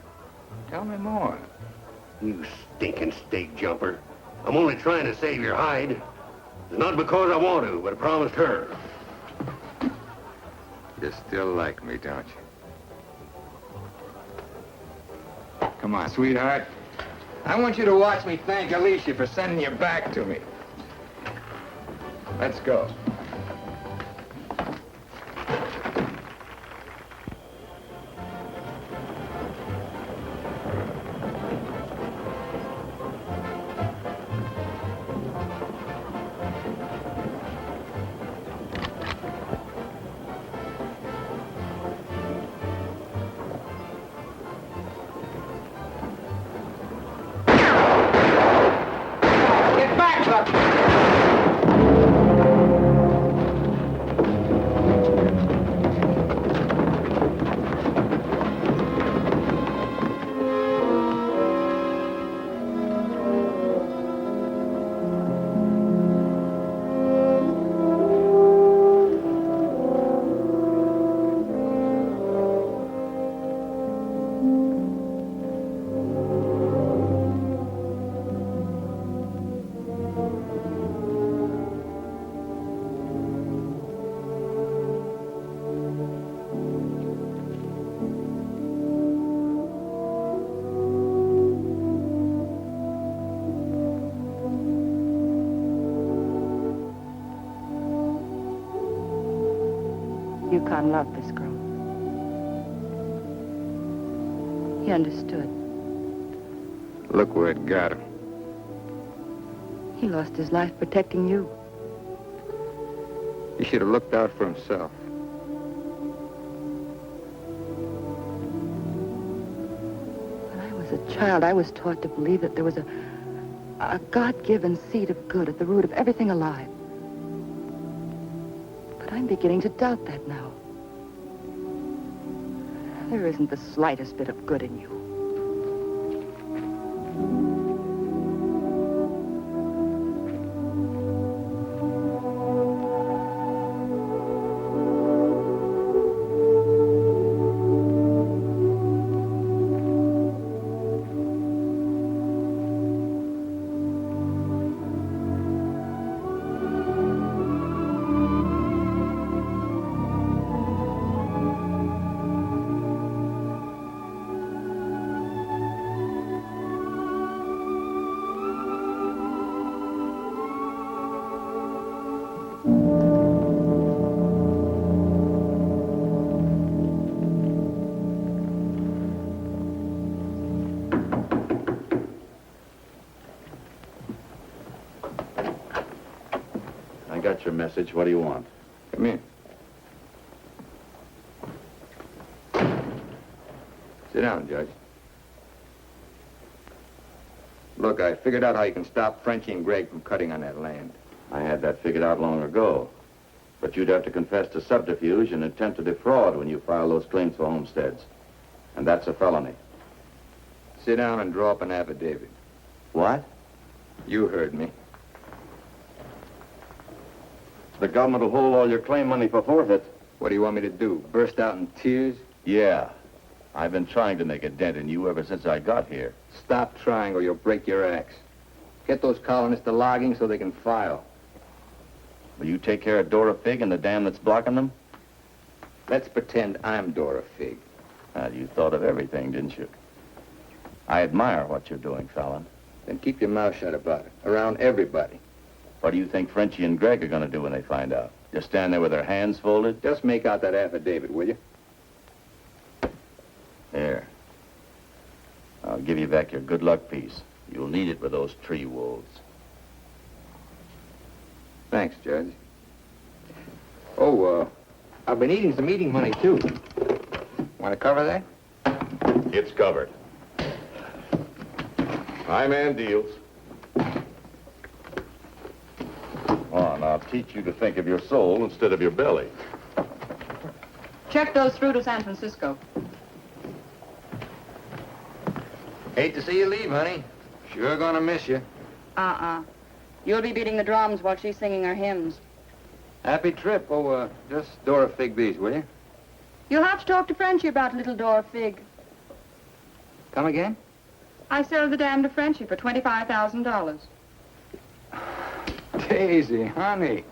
Tell me more. You stinking steak jumper. I'm only trying to save your hide. It's not because I want to, but I promised her. You still like me, don't you? Come on, sweetheart. I want you to watch me thank Alicia for sending you back to me. Let's go. Yukon loved this girl. He understood. Look where it got him. He lost his life protecting you. He should have looked out for himself. When I was a child, I was taught to believe that there was a God-given seed of good at the root of everything alive. But I'm beginning to doubt that now. There isn't the slightest bit of good in you. I got your message. What do you want? Come in. Sit down, Judge. Look, I figured out how you can stop Frenchie and Greg from cutting on that land. I had that figured out long ago. But you'd have to confess to subterfuge and attempt to defraud when you file those claims for homesteads. And that's a felony. Sit down and draw up an affidavit. What? You heard me. The government will hold all your claim money for forfeit. What do you want me to do? Burst out in tears? Yeah. I've been trying to make a dent in you ever since I got here. Stop trying or you'll break your axe. Get those colonists to logging so they can file. Will you take care of Dora Fig and the dam that's blocking them? Let's pretend I'm Dora Fig. You thought of everything, didn't you? I admire what you're doing, Fallon. Then keep your mouth shut about it, around everybody. What do you think Frenchie and Greg are going to do when they find out? Just stand there with their hands folded? Just make out that affidavit, will you? Here. I'll give you back your good luck piece. You'll need it with those tree wolves. Thanks, Judge. Oh, I've been eating some eating money, too. Want to cover that? It's covered. High man deals. On, I'll teach you to think of your soul instead of your belly. Check those through to San Francisco. Hate to see you leave, honey. Sure gonna miss you. You'll be beating the drums while she's singing her hymns. Happy trip. Oh, just Dora Fig these, will you? You'll have to talk to Frenchie about little Dora Fig. Come again? I sold the dam to Frenchie for $25,000. Daisy, honey.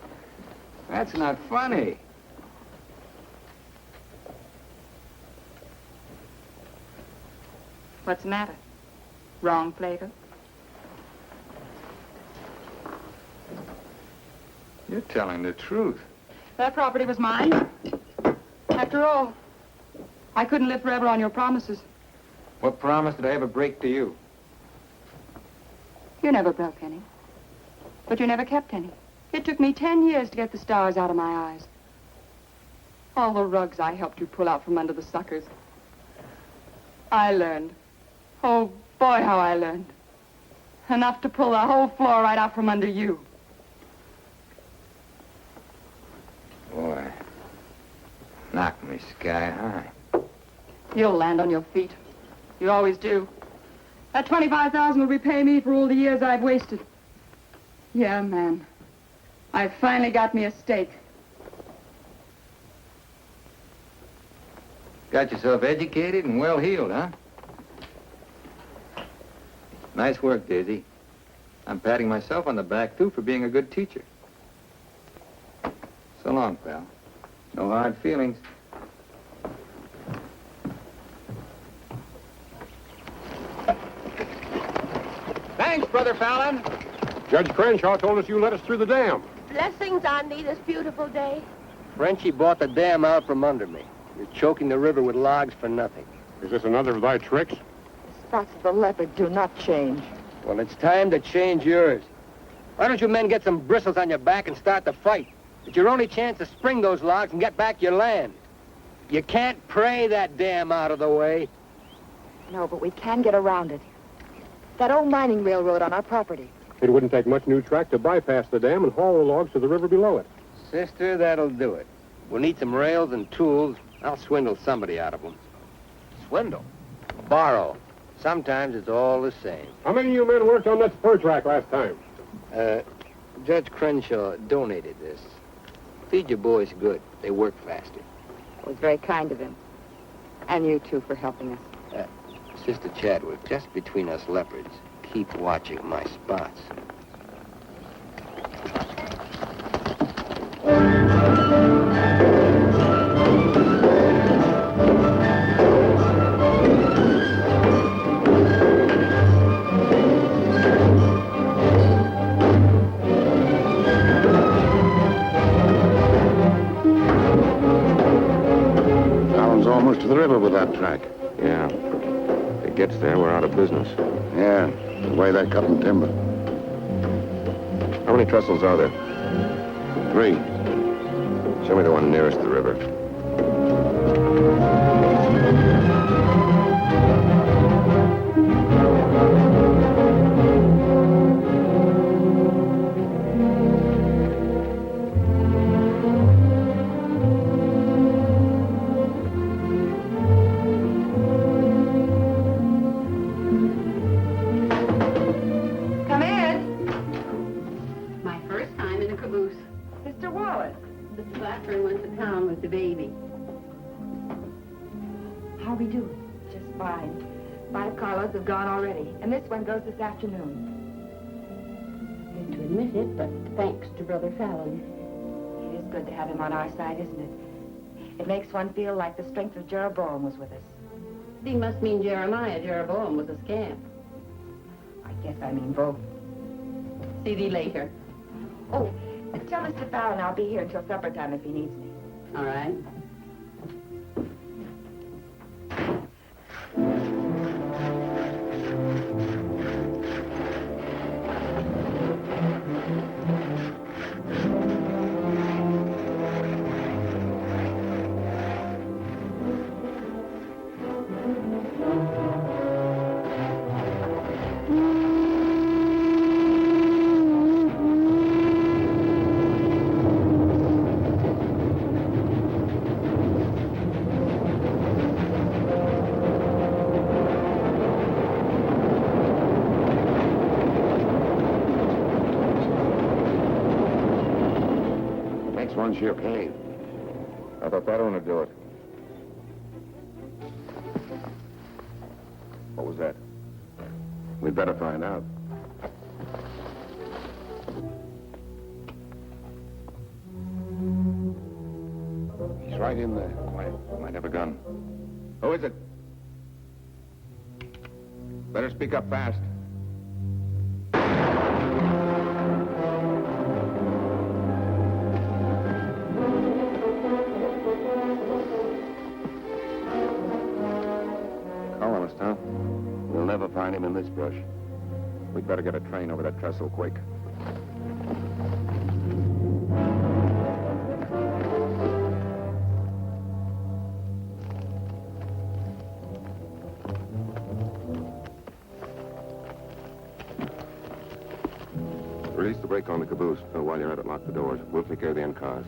That's not funny. What's the matter? Wrong flavor? You're telling the truth. That property was mine. After all, I couldn't live forever on your promises. What promise did I ever break to you? You never broke any. But you never kept any. It took me 10 years to get the stars out of my eyes. All the rugs I helped you pull out from under the suckers. I learned. Oh, boy, how I learned. Enough to pull the whole floor right out from under you. Boy, knocked me sky high. You'll land on your feet. You always do. That $25,000 will repay me for all the years I've wasted. Yeah, man. I finally got me a stake. Got yourself educated and well-heeled, huh? Nice work, Daisy. I'm patting myself on the back, too, for being a good teacher. So long, pal. No hard feelings. Thanks, Brother Fallon. Judge Crenshaw told us you let us through the dam. Blessings on thee this beautiful day. Frenchie bought the dam out from under me. You're choking the river with logs for nothing. Is this another of thy tricks? Spots of the leopard do not change. Well, it's time to change yours. Why don't you men get some bristles on your back and start the fight? It's your only chance to spring those logs and get back your land. You can't pray that dam out of the way. No, but we can get around it. That old mining railroad on our property. It wouldn't take much new track to bypass the dam and haul the logs to the river below it. Sister, that'll do it. We'll need some rails and tools. I'll swindle somebody out of them. Swindle. Borrow. Sometimes it's all the same. How many of you men worked on that spur track last time? Judge Crenshaw donated this. Feed your boys good. They work faster. It was very kind of him. And you, too, for helping us. Sister Chadwick, just between us leopards, keep watching my spots. Fallon's almost to the river with that track. Yeah. If it gets there, we're out of business. Yeah, the way they're cutting timber. How many trestles are there? 3. Show me the one nearest the river. Come in. My first time in a caboose. Mr. Wallace. Mr. Blackburn went to town with the baby. How are we doing? Just fine. 5 carloads have gone already, and this one goes this afternoon. it, but thanks to Brother Fallon. It is good to have him on our side, isn't it? It makes one feel like the strength of Jeroboam was with us. He must mean Jeremiah. Jeroboam was a scamp. I guess I mean both. See thee later. Oh, tell Mr. Fallon I'll be here until supper time if he needs me. All right. One's your pay. I thought that one would do it. What was that? We'd better find out. He's right in there. Might have a gun. Who is it? Better speak up fast. Colonist, huh? We'll never find him in this brush. We'd better get a train over that trestle quick. Release the brake on the caboose. While you're at it, lock the doors. We'll take care of the end cars.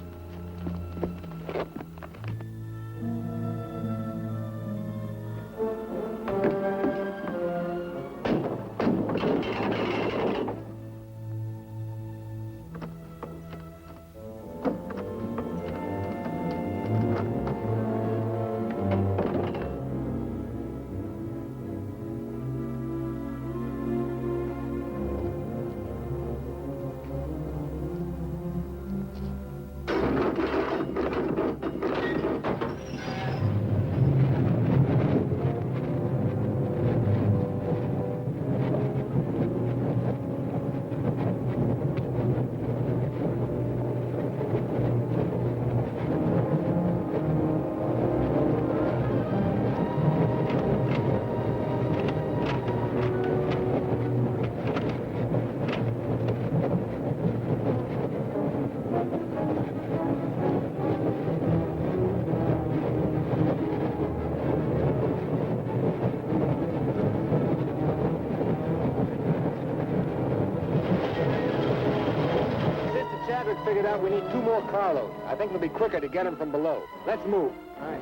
Figured out we need 2 more carloads. I think it'll be quicker to get them from below. Let's move. All right.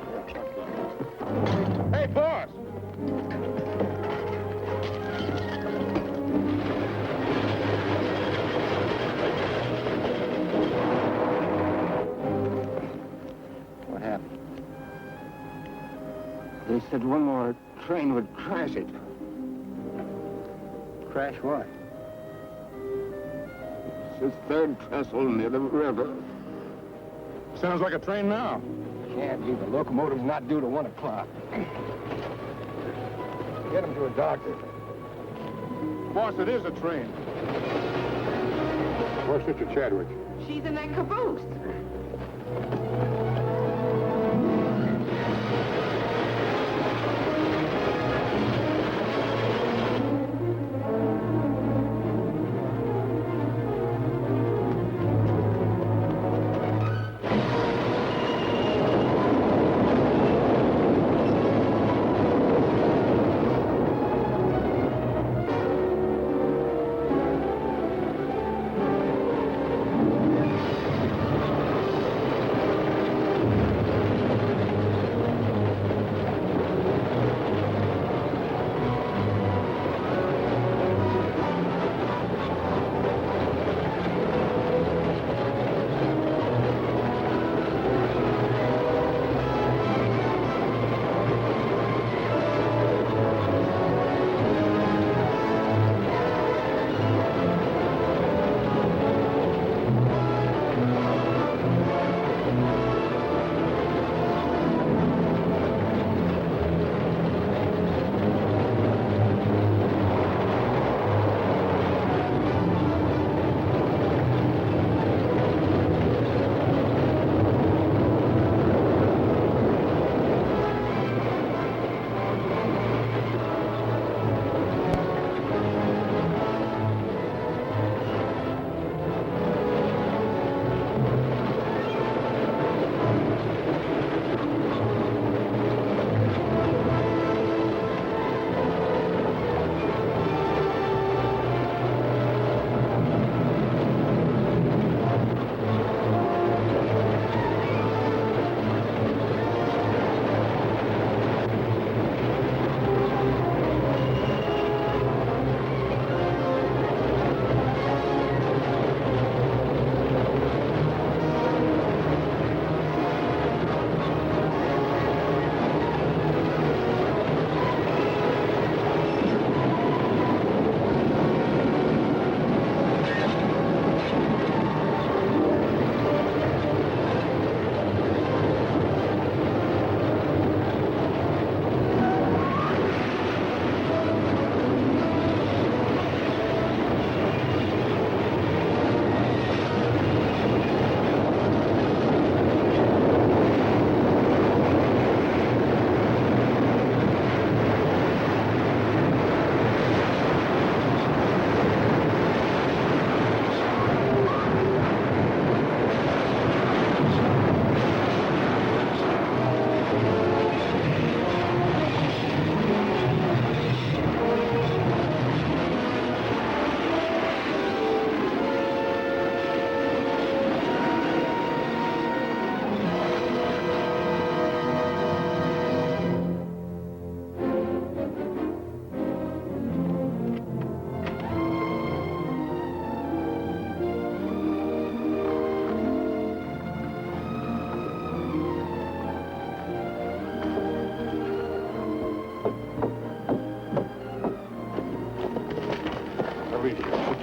Hey, boss! What happened? They said one more train would crash it. Crash what? It's the third trestle near the river. Sounds like a train now. Can't be. The locomotive's not due to 1 o'clock. Get him to a doctor. Boss, it is a train. Where's Sister Chadwick? She's in that caboose.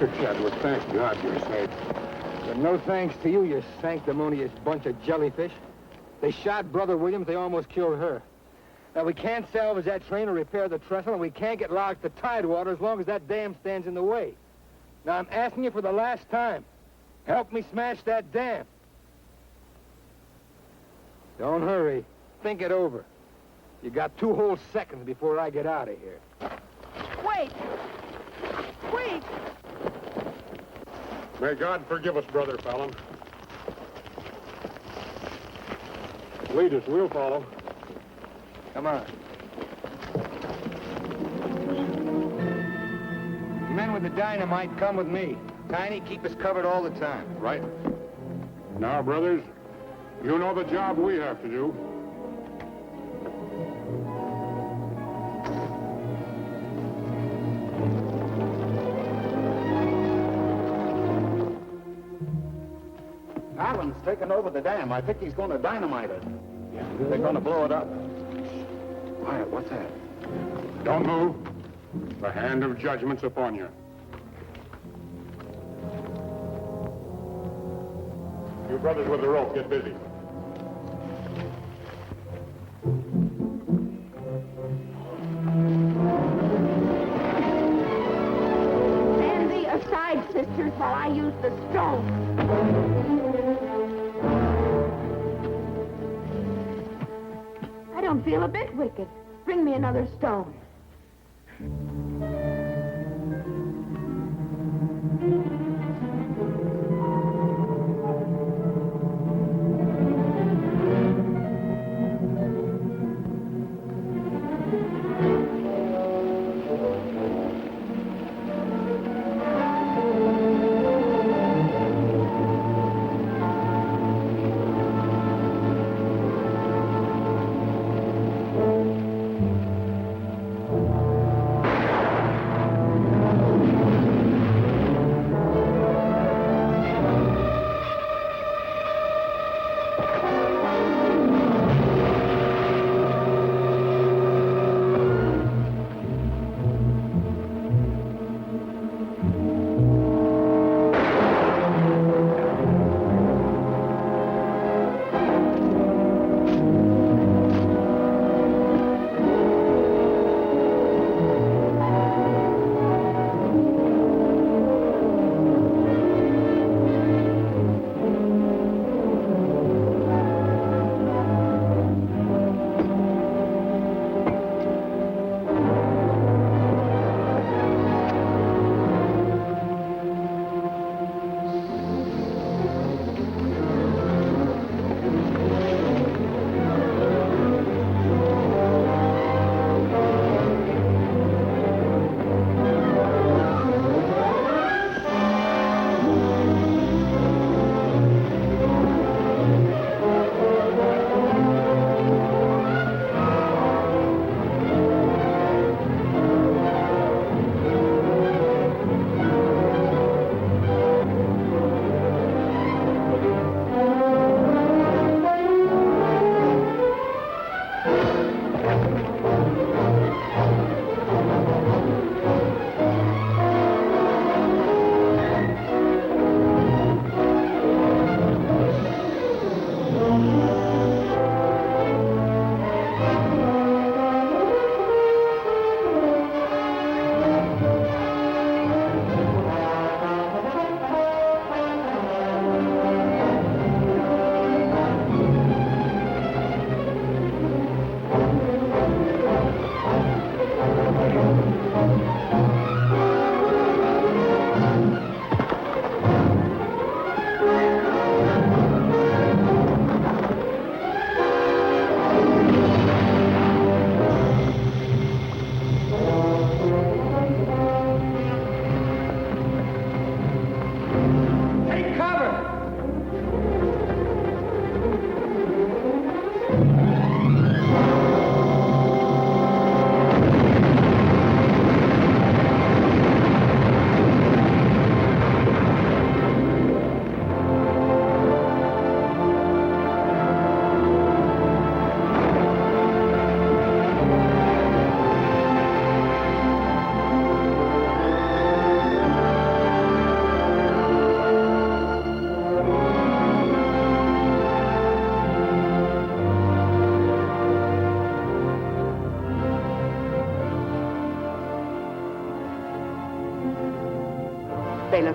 Mr. Chadwick, thank God you're safe. But no thanks to you, you sanctimonious bunch of jellyfish. They shot Brother Williams, they almost killed her. Now, we can't salvage that train or repair the trestle, and we can't get logs to Tidewater as long as that dam stands in the way. Now, I'm asking you for the last time. Help me smash that dam. Don't hurry. Think it over. You got 2 whole seconds before I get out of here. Wait! Wait! May God forgive us, Brother Fallon. Lead us, we'll follow. Come on. Men with the dynamite, come with me. Tiny, keep us covered all the time. Right. Now, brothers, you know the job we have to do. Allen's taken over the dam. I think he's going to dynamite it. Yeah. They're going to blow it up. Quiet, what's that? Don't move. The hand of judgment's upon you. You brothers with the rope, get busy. Stand thee aside, sisters, while I use the stone. I don't feel a bit wicked. Bring me another stone.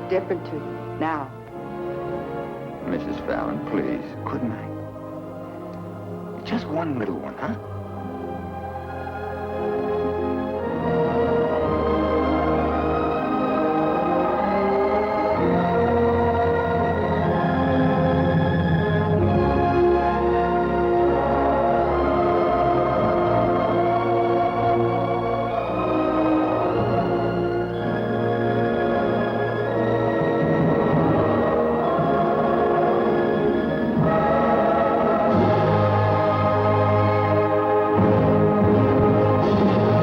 different to you now. Mrs. Fallon, please. Good night. Just one little one, huh?